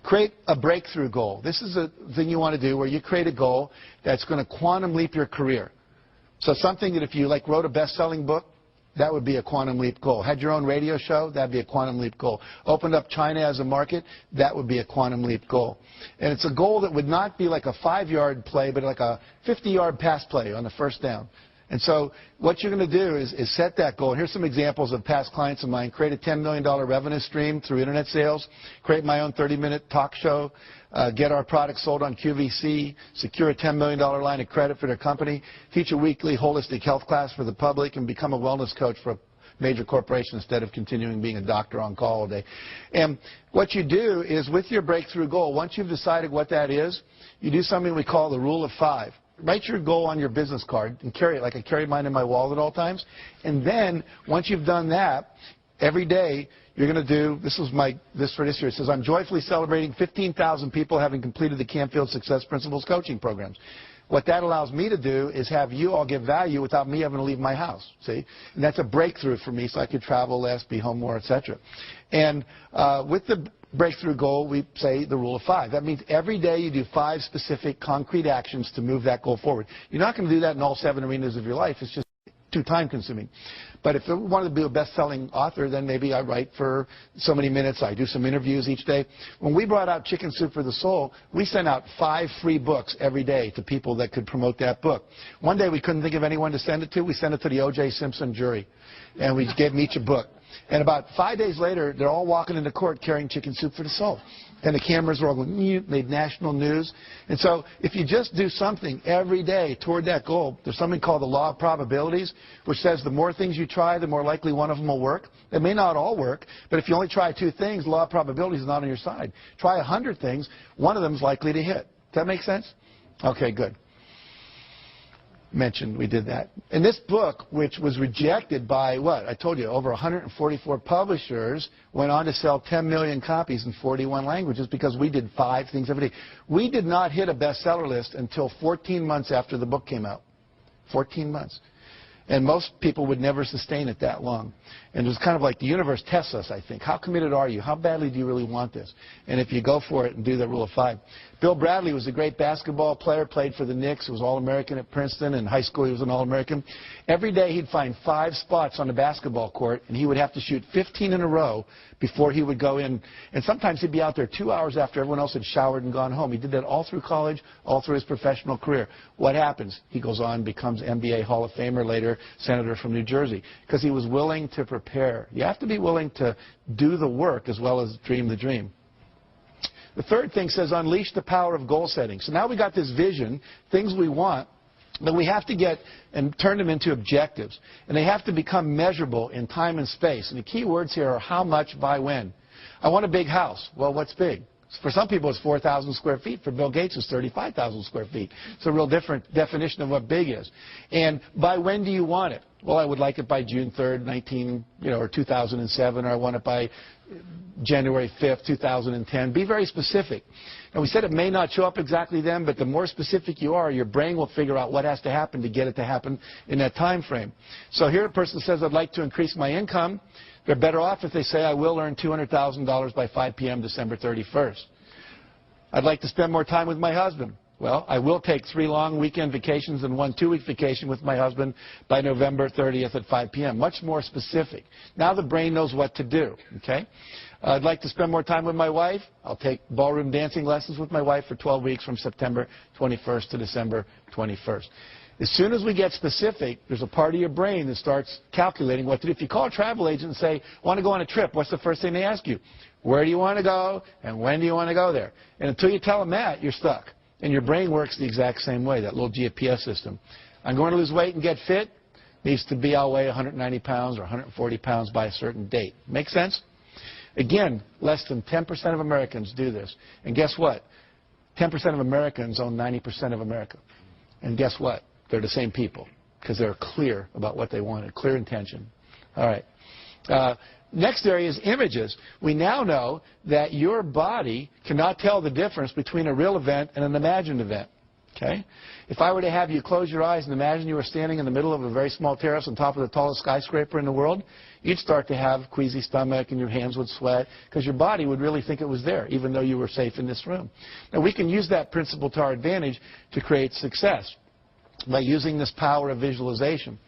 Create a breakthrough goal. This is a thing you want to do where you create a goal that's going to quantum leap your career. So something that if you, like, wrote a best-selling book, that would be a quantum leap goal. Had your own radio show, that would be a quantum leap goal. Opened up China as a market, that would be a quantum leap goal. And it's a goal that would not be like a 5-yard play, but like a 50-yard pass play on the first down. And so what you're going to do is set that goal. And here's some examples of past clients of mine. Create a $10 million revenue stream through internet sales. Create my own 30-minute talk show. Get our products sold on QVC. Secure a $10 million line of credit for their company. Teach a weekly holistic health class for the public. And become a wellness coach for a major corporation instead of continuing being a doctor on call all day. And what you do is with your breakthrough goal, once you've decided what that is, you do something we call the rule of 5. Write your goal on your business card and carry it like I carry mine in my wallet at all times. And then once you've done that, every day you're going to do, this for this year, it says, I'm joyfully celebrating 15,000 people having completed the Canfield Success Principles coaching programs. What that allows me to do is have you all give value without me having to leave my house, see? And that's a breakthrough for me, so I could travel less, be home more, etc. And with the breakthrough goal, we say the rule of 5. That means every day you do 5 specific concrete actions to move that goal forward. You're not going to do that in all 7 arenas of your life. It's just too time-consuming. But if I wanted to be a best-selling author, then maybe I write for so many minutes. I do some interviews each day. When we brought out Chicken Soup for the Soul, we sent out 5 free books every day to people that could promote that book. One day we couldn't think of anyone to send it to. We sent it to the O.J. Simpson jury, and we gave them each a book. And about 5 days later, they're all walking into court carrying Chicken Soup for the Soul. And the cameras were all going, made national news. And so if you just do something every day toward that goal, there's something called the law of probabilities, which says the more things you try, the more likely one of them will work. It may not all work, but if you only try 2 things, the law of probabilities is not on your side. Try 100 things, one of them is likely to hit. Does that make sense? Okay, good. Mentioned we did that. And this book, which was rejected by, what? I told you, over 144 publishers, went on to sell 10 million copies in 41 languages because we did 5 things every day. We did not hit a bestseller list until 14 months after the book came out. 14 months. And most people would never sustain it that long. And it was kind of like the universe tests us, I think. How committed are you? How badly do you really want this? And if you go for it and do the rule of 5. Bill Bradley was a great basketball player, played for the Knicks. He was All-American at Princeton. In high school, he was an All-American. Every day, he'd find 5 spots on the basketball court, and he would have to shoot 15 in a row before he would go in. And sometimes he'd be out there 2 hours after everyone else had showered and gone home. He did that all through college, all through his professional career. What happens? He goes on, becomes NBA Hall of Famer later, senator from New Jersey, because he was willing to prepare. You have to be willing to do the work as well as dream the dream. The third thing says unleash the power of goal setting. So now we got this vision, things we want, but we have to get and turn them into objectives. And they have to become measurable in time and space. And the key words here are how much by when. I want a big house. Well, what's big? For some people, it's 4,000 square feet. For Bill Gates, it's 35,000 square feet. It's a real different definition of what big is. And by when do you want it? Well, I would like it by June 3rd, or 2007, or I want it by January 5th, 2010. Be very specific. And we said it may not show up exactly then, but the more specific you are, your brain will figure out what has to happen to get it to happen in that time frame. So here a person says, I'd like to increase my income. They're better off if they say, I will earn $200,000 by 5 p.m. December 31st. I'd like to spend more time with my husband. Well, I will take 3 long weekend vacations and 1 2-week vacation with my husband by November 30th at 5 p.m. Much more specific. Now the brain knows what to do, okay? I'd like to spend more time with my wife. I'll take ballroom dancing lessons with my wife for 12 weeks from September 21st to December 21st. As soon as we get specific, there's a part of your brain that starts calculating what to do. If you call a travel agent and say, I want to go on a trip, what's the first thing they ask you? Where do you want to go and when do you want to go there? And until you tell them that, you're stuck. And your brain works the exact same way, that little GPS system. I'm going to lose weight and get fit. Needs to be, I'll weigh 190 pounds or 140 pounds by a certain date. Make sense? Again, less than 10% of Americans do this. And guess what? 10% of Americans own 90% of America. And guess what? They're the same people because they're clear about what they wanted, clear intention. All right. Next area is images. We now know that your body cannot tell the difference between a real event and an imagined event. Okay? If I were to have you close your eyes and imagine you were standing in the middle of a very small terrace on top of the tallest skyscraper in the world, you'd start to have queasy stomach and your hands would sweat because your body would really think it was there, even though you were safe in this room. Now, we can use that principle to our advantage to create success by using this power of visualization.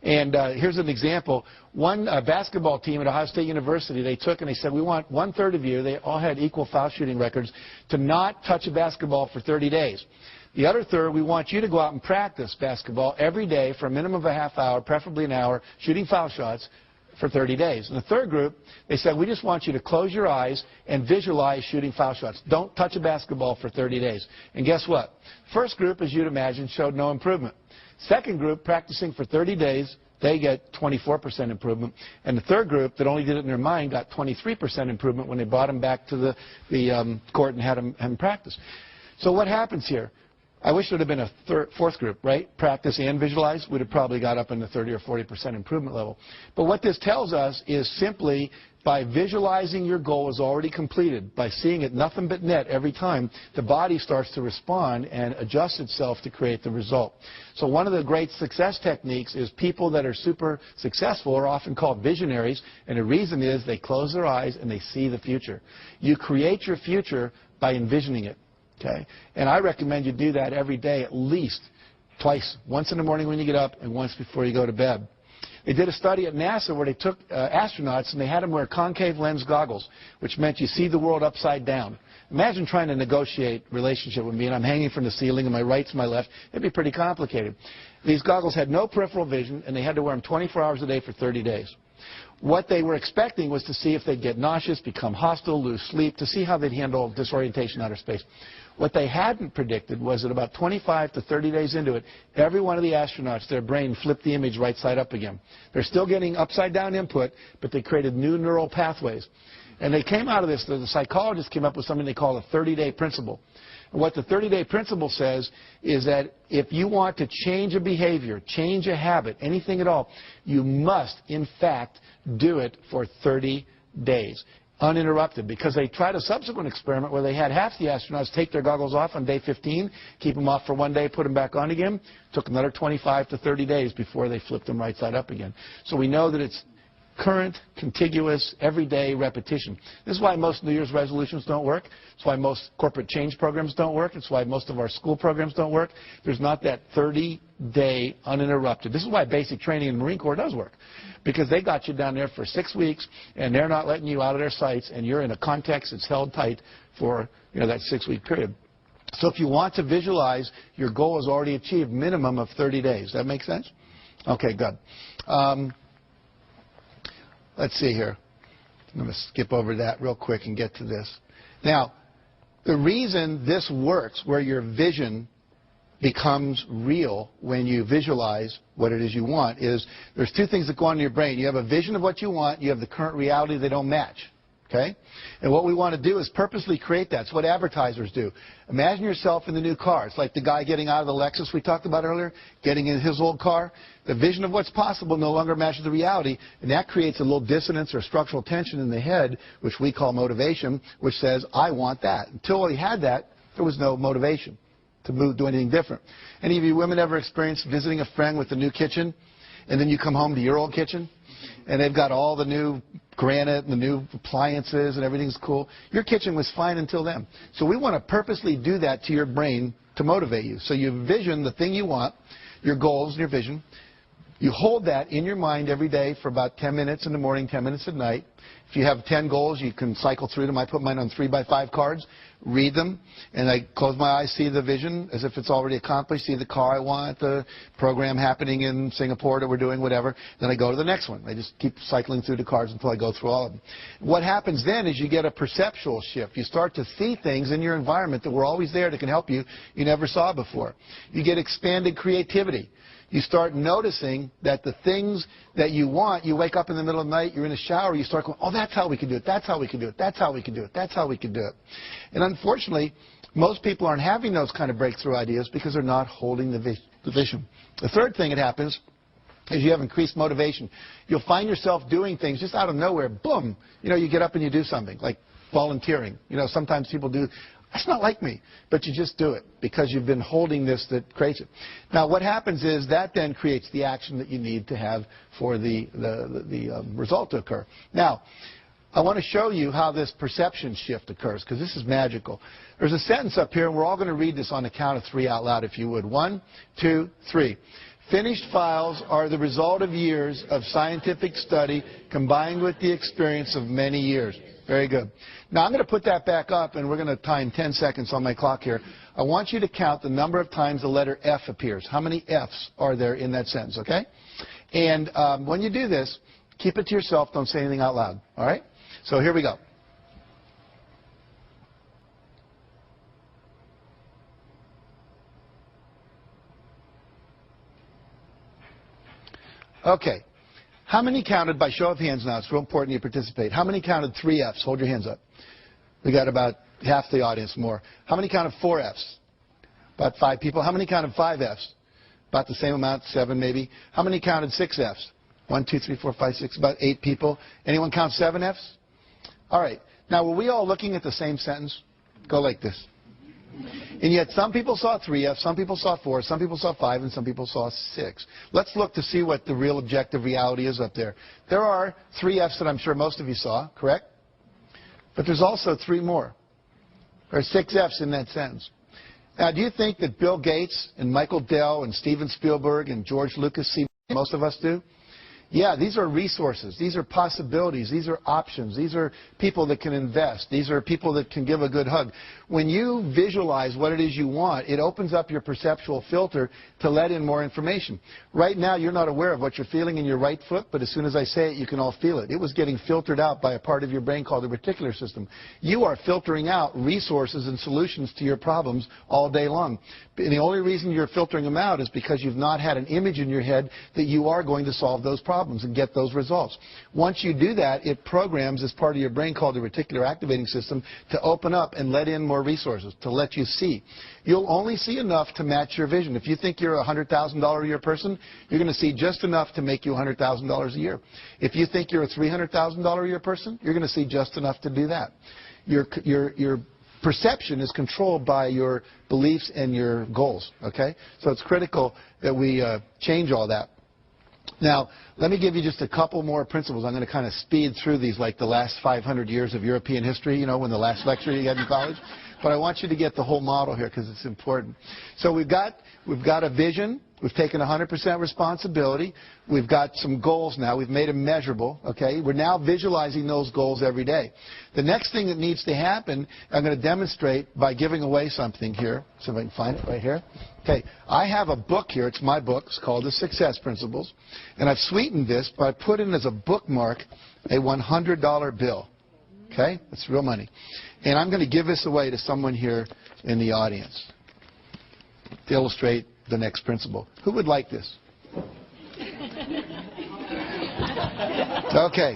And here's an example. One basketball team at Ohio State University, they took and they said, we want 1/3 of you, they all had equal foul shooting records, to not touch a basketball for 30 days. The other third, we want you to go out and practice basketball every day for a minimum of a half hour, preferably an hour, shooting foul shots for 30 days. And the third group, they said, we just want you to close your eyes and visualize shooting foul shots. Don't touch a basketball for 30 days. And guess what? First group, as you'd imagine, showed no improvement. Second group, practicing for 30 days, they get 24% improvement. And the third group that only did it in their mind got 23% improvement when they brought them back to the court and had them practice. So what happens here? I wish there would have been a fourth group, right? Practice and visualize would have probably got up in the 30 or 40% improvement level. But what this tells us is simply by visualizing your goal as already completed, by seeing it nothing but net every time, the body starts to respond and adjust itself to create the result. So one of the great success techniques is people that are super successful are often called visionaries, and the reason is they close their eyes and they see the future. You create your future by envisioning it. Okay? And I recommend you do that every day at least twice, once in the morning when you get up and once before you go to bed. They did a study at NASA where they took astronauts and they had them wear concave lens goggles, which meant you see the world upside down. Imagine trying to negotiate relationship with me and I'm hanging from the ceiling and my right's my left. It'd be pretty complicated. These goggles had no peripheral vision and they had to wear them 24 hours a day for 30 days. What they were expecting was to see if they'd get nauseous, become hostile, lose sleep, to see how they'd handle disorientation in outer space. What they hadn't predicted was that about 25 to 30 days into it, every one of the astronauts, their brain flipped the image right side up again. They're still getting upside down input, but they created new neural pathways. And they came out of this, the psychologists came up with something they call a 30-day principle. And what the 30-day principle says is that if you want to change a behavior, change a habit, anything at all, you must, in fact, do it for 30 days. Uninterrupted, because they tried a subsequent experiment where they had half the astronauts take their goggles off on day 15, keep them off for one day, put them back on again. Took another 25 to 30 days before they flipped them right side up again. So we know that it's current, contiguous, everyday repetition. This is why most New Year's resolutions don't work. It's why most corporate change programs don't work. It's why most of our school programs don't work. There's not that 30-day uninterrupted. This is why basic training in the Marine Corps does work. Because they got you down there for 6 weeks, and they're not letting you out of their sights, and you're in a context that's held tight for that 6-week period. So if you want to visualize, your goal is already achieved, minimum of 30 days. That make sense? Okay, good. Let's see here. I'm going to skip over that real quick and get to this. Now, the reason this works, where your vision becomes real when you visualize what it is you want, is there's two things that go on in your brain. You have a vision of what you want. You have the current reality. They don't match. Okay? And what we want to do is purposely create that. It's what advertisers do. Imagine yourself in the new car. It's like the guy getting out of the Lexus we talked about earlier, getting in his old car. The vision of what's possible no longer matches the reality, and that creates a little dissonance or structural tension in the head, which we call motivation, which says, I want that. Until he had that, there was no motivation to do anything different. Any of you women ever experienced visiting a friend with a new kitchen, and then you come home to your old kitchen, and they've got all the new granite and the new appliances and everything's cool? Your kitchen was fine until then. So we want to purposely do that to your brain to motivate you. So you vision the thing you want, your goals and your vision. You hold that in your mind every day for about 10 minutes in the morning, 10 minutes at night. If you have 10 goals, you can cycle through them. I put mine on 3x5 cards, read them, and I close my eyes, see the vision as if it's already accomplished, see the car I want, the program happening in Singapore that we're doing, whatever. Then I go to the next one. I just keep cycling through the cards until I go through all of them. What happens then is you get a perceptual shift. You start to see things in your environment that were always there that can help you never saw before. You get expanded creativity. You start noticing that the things that you want, you wake up in the middle of the night, you're in a shower, you start going, oh, that's how we can do it, that's how we can do it, that's how we can do it, that's how we can do it. And unfortunately, most people aren't having those kind of breakthrough ideas because they're not holding the vision. The third thing that happens is you have increased motivation. You'll find yourself doing things just out of nowhere, boom, you get up and you do something, like volunteering. Sometimes people do. That's not like me, but you just do it because you've been holding this that creates it. Now, what happens is that then creates the action that you need to have for the result to occur. Now, I want to show you how this perception shift occurs because this is magical. There's a sentence up here, and we're all going to read this on the count of 3 out loud, if you would. 1, 2, 3. Finished files are the result of years of scientific study combined with the experience of many years. Very good. Now, I'm going to put that back up, and we're going to time 10 seconds on my clock here. I want you to count the number of times the letter F appears. How many Fs are there in that sentence, okay? And when you do this, keep it to yourself. Don't say anything out loud, all right? So here we go. Okay. How many counted, by show of hands now, it's real important you participate. How many counted 3 Fs? Hold your hands up. We got about half the audience more. How many counted 4 Fs? About 5 people. How many counted 5 Fs? About the same amount, 7 maybe. How many counted 6 Fs? 1, 2, 3, 4, 5, 6, about 8 people. Anyone count 7 Fs? All right. Now, were we all looking at the same sentence? Go like this. And yet some people saw 3 Fs, some people saw 4, some people saw 5, and some people saw 6. Let's look to see what the real objective reality is up there. There are 3 Fs that I'm sure most of you saw, correct? But there's also 3 more. There are 6 Fs in that sentence. Now, do you think that Bill Gates and Michael Dell and Steven Spielberg and George Lucas see what most of us do? Yeah, these are resources. These are possibilities. These are options. These are people that can invest. These are people that can give a good hug. When you visualize what it is you want, it opens up your perceptual filter to let in more information. Right now, you're not aware of what you're feeling in your right foot, but as soon as I say it, you can all feel it. It was getting filtered out by a part of your brain called the reticular system. You are filtering out resources and solutions to your problems all day long. And the only reason you're filtering them out is because you've not had an image in your head that you are going to solve those problems and get those results. Once you do that, it programs this part of your brain called the reticular activating system to open up and let in more resources, to let you see. You'll only see enough to match your vision. If you think you're a $100,000 a year person, you're going to see just enough to make you $100,000 a year. If you think you're a $300,000 a year person, you're going to see just enough to do that. Your perception is controlled by your beliefs and your goals, okay? So it's critical that we change all that. Now, let me give you just a couple more principles. I'm going to kind of speed through these like the last 500 years of European history, you know, when the last lecture you had in college. But I want you to get the whole model here because it's important. So we've got a vision. We've taken 100% responsibility. We've got some goals now. We've made them measurable, okay? We're now visualizing those goals every day. The next thing that needs to happen, I'm going to demonstrate by giving away something here. So if I can find it right here. Okay, I have a book here. It's my book. It's called The Success Principles. And I've sweetened this by putting as a bookmark a $100 bill. Okay? That's real money. And I'm going to give this away to someone here in the audience to illustrate the next principle. Who would like this? Okay.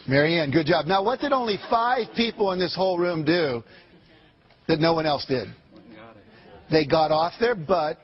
Marianne, good job. Now, what did only 5 people in this whole room do that no one else did? They got off their butt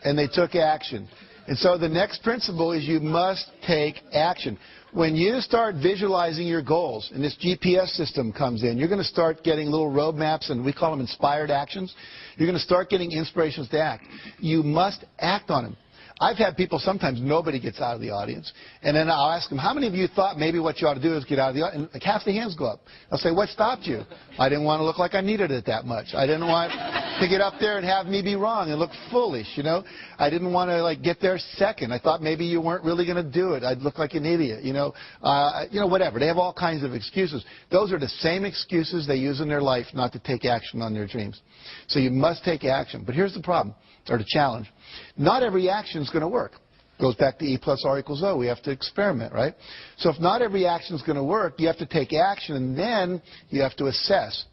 and they took action. And so the next principle is you must take action. When you start visualizing your goals and this GPS system comes in, you're going to start getting little roadmaps, and we call them inspired actions. You're going to start getting inspirations to act. You must act on them. I've had people, sometimes nobody gets out of the audience, and then I'll ask them, how many of you thought maybe what you ought to do is get out of the audience? And like half the hands go up. I'll say, what stopped you? I didn't want to look like I needed it that much. I didn't want to get up there and have me be wrong and look foolish, you know. I didn't want to, like, get there second. I thought maybe you weren't really going to do it. I'd look like an idiot, you know, whatever. They have all kinds of excuses. Those are the same excuses they use in their life not to take action on their dreams. So you must take action. But here's the problem, or the challenge. Not every action is going to work. Goes back to E plus R equals O. We have to experiment, right? So if not every action is going to work, you have to take action, and then you have to assess,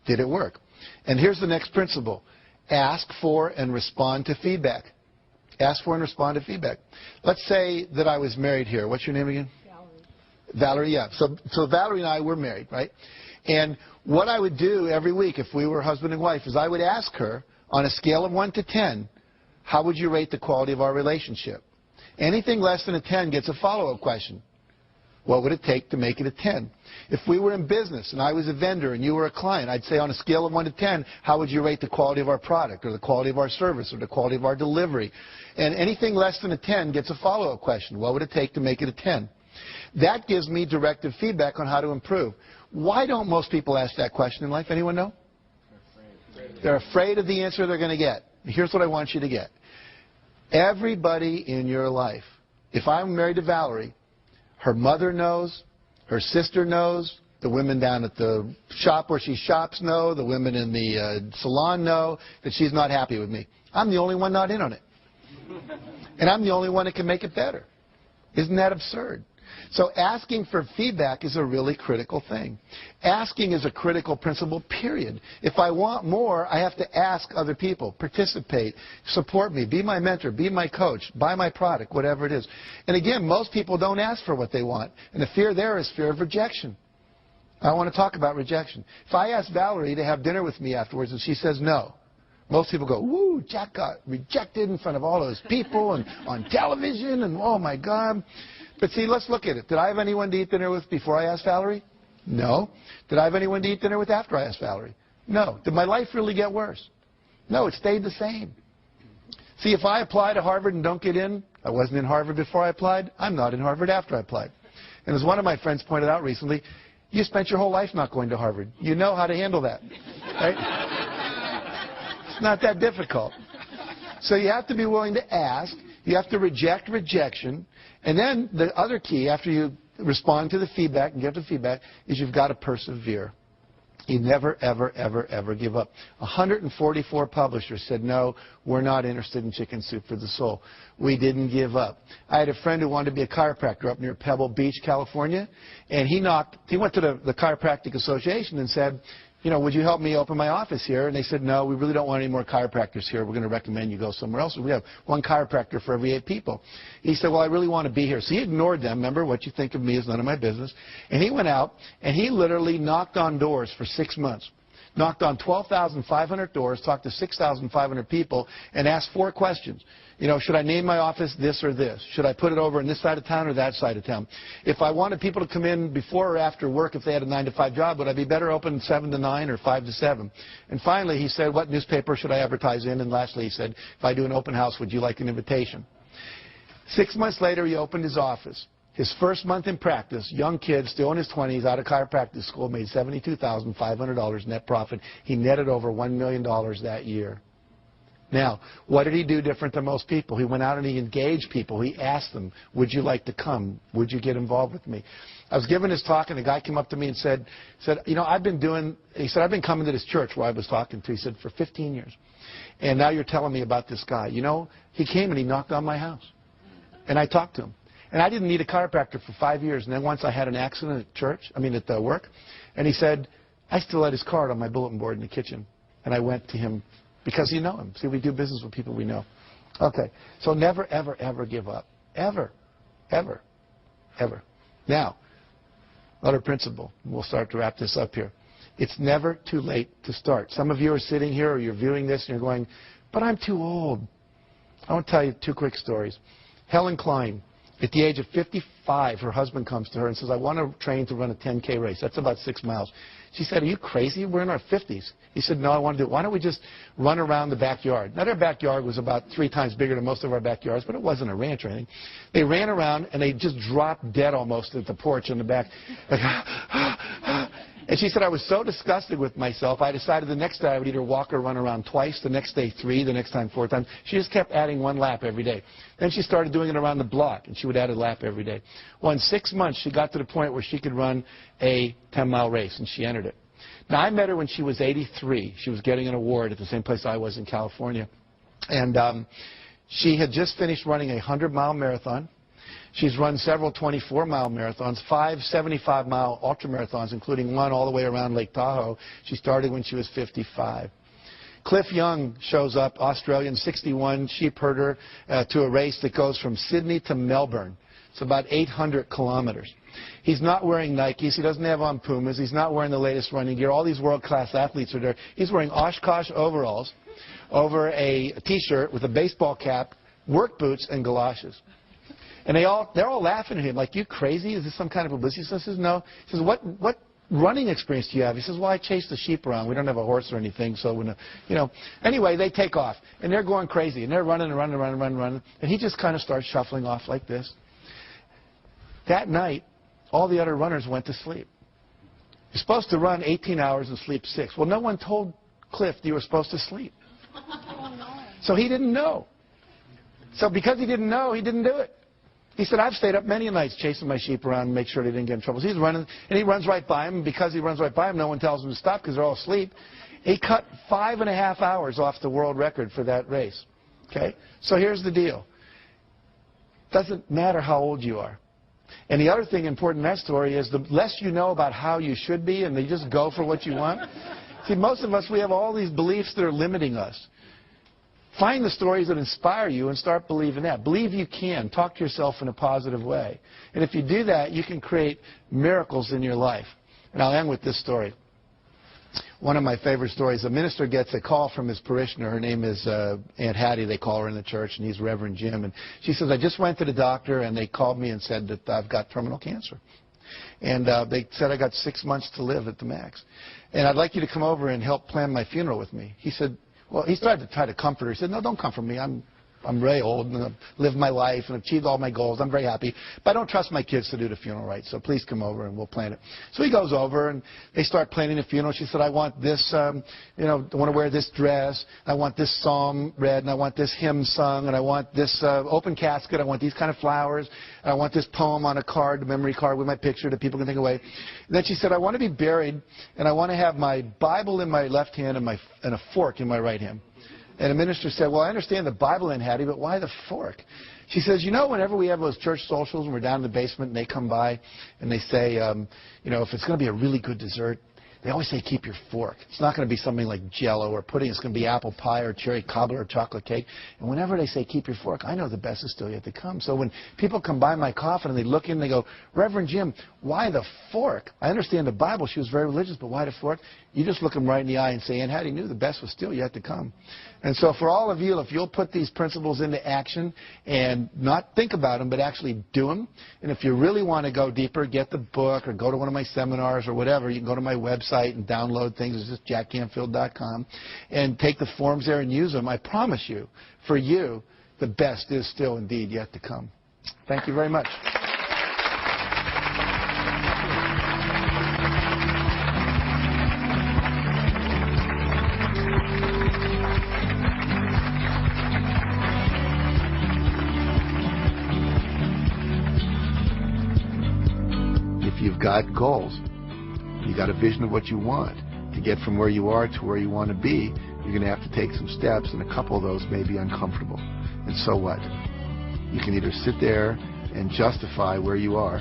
did it work? And here's the next principle. Ask for and respond to feedback. Ask for and respond to feedback. Let's say that I was married here. What's your name again? Valerie, yeah. So Valerie and I were married, right? And what I would do every week if we were husband and wife is I would ask her, on a scale of 1 to 10, how would you rate the quality of our relationship? Anything less than a 10 gets a follow-up question. What would it take to make it a 10? If we were in business and I was a vendor and you were a client, I'd say on a scale of 1 to 10, how would you rate the quality of our product or the quality of our service or the quality of our delivery? And anything less than a 10 gets a follow-up question. What would it take to make it a 10? That gives me directive feedback on how to improve. Why don't most people ask that question in life? Anyone know? They're afraid of the answer they're going to get. Here's what I want you to get. Everybody in your life, if I'm married to Valerie, her mother knows, her sister knows, the women down at the shop where she shops know, the women in the salon know that she's not happy with me. I'm the only one not in on it. And I'm the only one that can make it better. Isn't that absurd? So asking for feedback is a really critical thing. Asking is a critical principle, period. If I want more, I have to ask other people, participate, support me, be my mentor, be my coach, buy my product, whatever it is. And again, most people don't ask for what they want. And the fear there is fear of rejection. I want to talk about rejection. If I ask Valerie to have dinner with me afterwards and she says no, Most people go, woo, Jack got rejected in front of all those people and on television and oh my God. But see, let's look at it. Did I have anyone to eat dinner with before I asked Valerie? No. Did I have anyone to eat dinner with after I asked Valerie? No. Did my life really get worse? No, it stayed the same. See, if I apply to Harvard and don't get in, I wasn't in Harvard before I applied, I'm not in Harvard after I applied. And as one of my friends pointed out recently, you spent your whole life not going to Harvard. You know how to handle that, right? It's not that difficult. So you have to be willing to ask. You have to reject rejection. And then the other key, after you respond to the feedback and get the feedback, is you've got to persevere. You never, ever, ever, ever give up. 144 publishers said, no, we're not interested in Chicken Soup for the Soul. We didn't give up. I had a friend who wanted to be a chiropractor up near Pebble Beach, California, and he went to the Chiropractic Association and said, you know, would you help me open my office here? And they said, no, we really don't want any more chiropractors here. We're going to recommend you go somewhere else. We have one chiropractor for every 8 people. He said, well, I really want to be here. So he ignored them. Remember, what you think of me is none of my business. And he went out, and he literally knocked on doors for 6 months. Knocked on 12,500 doors, talked to 6,500 people, and asked 4 questions. You know, should I name my office this or this? Should I put it over on this side of town or that side of town? If I wanted people to come in before or after work, if they had a 9-to-5 job, would I be better open 7 to 9 or 5 to 7? And finally, he said, what newspaper should I advertise in? And lastly, he said, if I do an open house, would you like an invitation? 6 months later, he opened his office. His first month in practice, young kid, still in his 20s, out of chiropractic school, made $72,500 net profit. He netted over $1 million that year. Now, what did he do different than most people? He went out and he engaged people. He asked them, would you like to come? Would you get involved with me? I was giving this talk, and a guy came up to me and said, you know, I've been coming to this church where I was talking to. He said, for 15 years. And now you're telling me about this guy. You know, he came and he knocked on my house. And I talked to him. And I didn't need a chiropractor for 5 years. And then once I had an accident at work, and he said, I still had his card on my bulletin board in the kitchen. And I went to him. Because you know him. See, we do business with people we know. Okay. So never, ever, ever give up. Ever. Ever. Ever. Now, another principle. We'll start to wrap this up here. It's never too late to start. Some of you are sitting here or you're viewing this and you're going, but I'm too old. I want to tell you 2 quick stories. Helen Klein, at the age of 55, her husband comes to her and says, I want to train to run a 10K race. That's about 6 miles. She said, are you crazy? We're in our 50s. He said, no, I want to do it. Why don't we just run around the backyard? Now, their backyard was about 3 times bigger than most of our backyards, but it wasn't a ranch or anything. They ran around, and they just dropped dead almost at the porch in the back. And she said, I was so disgusted with myself, I decided the next day I would either walk or run around twice, the next day 3, the next time 4 times. She just kept adding 1 lap every day. Then she started doing it around the block, and she would add a lap every day. Well, in 6 months, she got to the point where she could run a 10-mile race, and she entered it. Now, I met her when she was 83. She was getting an award at the same place I was in California. And she had just finished running a 100-mile marathon. She's run several 24-mile marathons, 5 75-mile ultramarathons, including 1 all the way around Lake Tahoe. She started when she was 55. Cliff Young shows up, Australian, 61, sheep herder, to a race that goes from Sydney to Melbourne. It's about 800 kilometers. He's not wearing Nikes. He doesn't have on Pumas. He's not wearing the latest running gear. All these world-class athletes are there. He's wearing Oshkosh overalls over a T-shirt with a baseball cap, work boots, and galoshes. And they're all laughing at him like, you crazy? Is this some kind of publicity? He says, no. He says, what running experience do you have? He says, well, I chase the sheep around. We don't have a horse or anything, so when, you know. Anyway, they take off, and they're going crazy, and they're running and running and running and running, and he just kind of starts shuffling off like this. That night, all the other runners went to sleep. You're supposed to run 18 hours and sleep 6. Well, no one told Cliff you were supposed to sleep. So he didn't know. So because he didn't know, he didn't do it. He said, I've stayed up many nights chasing my sheep around and make sure they didn't get in trouble. So he's running, and he runs right by him. And because he runs right by him, no one tells him to stop because they're all asleep. He cut 5.5 hours off the world record for that race. Okay? So here's the deal. Doesn't matter how old you are. And the other thing important in that story is the less you know about how you should be and you just go for what you want. See, most of us, we have all these beliefs that are limiting us. Find the stories that inspire you and start believing that. Believe you can. Talk to yourself in a positive way. And if you do that, you can create miracles in your life. And I'll end with this story. one of my favorite stories. A minister gets a call from his parishioner. Her name is Aunt Hattie, they call her in the church, and he's Reverend Jim. And she says, I just went to the doctor, and they called me and said that I've got terminal cancer. And they said I got 6 months to live at the max. And I'd like you to come over and help plan my funeral with me. He said, well, he started to try to comfort her. He said, no, don't comfort me. I'm very old, and I've lived my life and achieved all my goals. I'm very happy. But I don't trust my kids to do the funeral right, so please come over and we'll plan it. So he goes over, and they start planning the funeral. She said, I want this, I want to wear this dress. I want this psalm read, and I want this hymn sung, and I want this open casket. I want these kind of flowers. I want this poem on a card, a memory card with my picture that people can take away. And then she said, I want to be buried, and I want to have my Bible in my left hand and a fork in my right hand. And the minister said, well, I understand the Bible in Hattie, but why the fork? She says, whenever we have those church socials and we're down in the basement and they come by and they say, if it's going to be a really good dessert, they always say keep your fork. It's not going to be something like Jell-O or pudding. It's going to be apple pie or cherry cobbler or chocolate cake. And whenever they say keep your fork, I know the best is still yet to come. So when people come by my coffin and they look in and they go, Reverend Jim, why the fork? I understand the Bible. She was very religious, but why the fork? You just look them right in the eye and say, Aunt Hattie knew the best was still yet to come. And so for all of you, if you'll put these principles into action and not think about them, but actually do them, and if you really want to go deeper, get the book or go to one of my seminars or whatever, you can go to my website and download things. It's just jackcanfield.com and take the forms there and use them. I promise you, for you, the best is still indeed yet to come. Thank you very much. You've got goals. You got a vision of what you want. To get from where you are to where you want to be, you're going to have to take some steps, and a couple of those may be uncomfortable. And so what? You can either sit there and justify where you are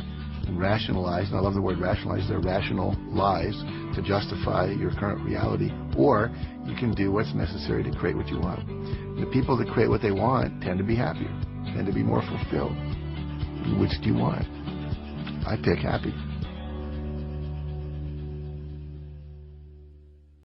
and rationalize, and I love the word rationalize, they're rational lies to justify your current reality, or you can do what's necessary to create what you want. And the people that create what they want tend to be happier, tend to be more fulfilled. Which do you want? I pick happy.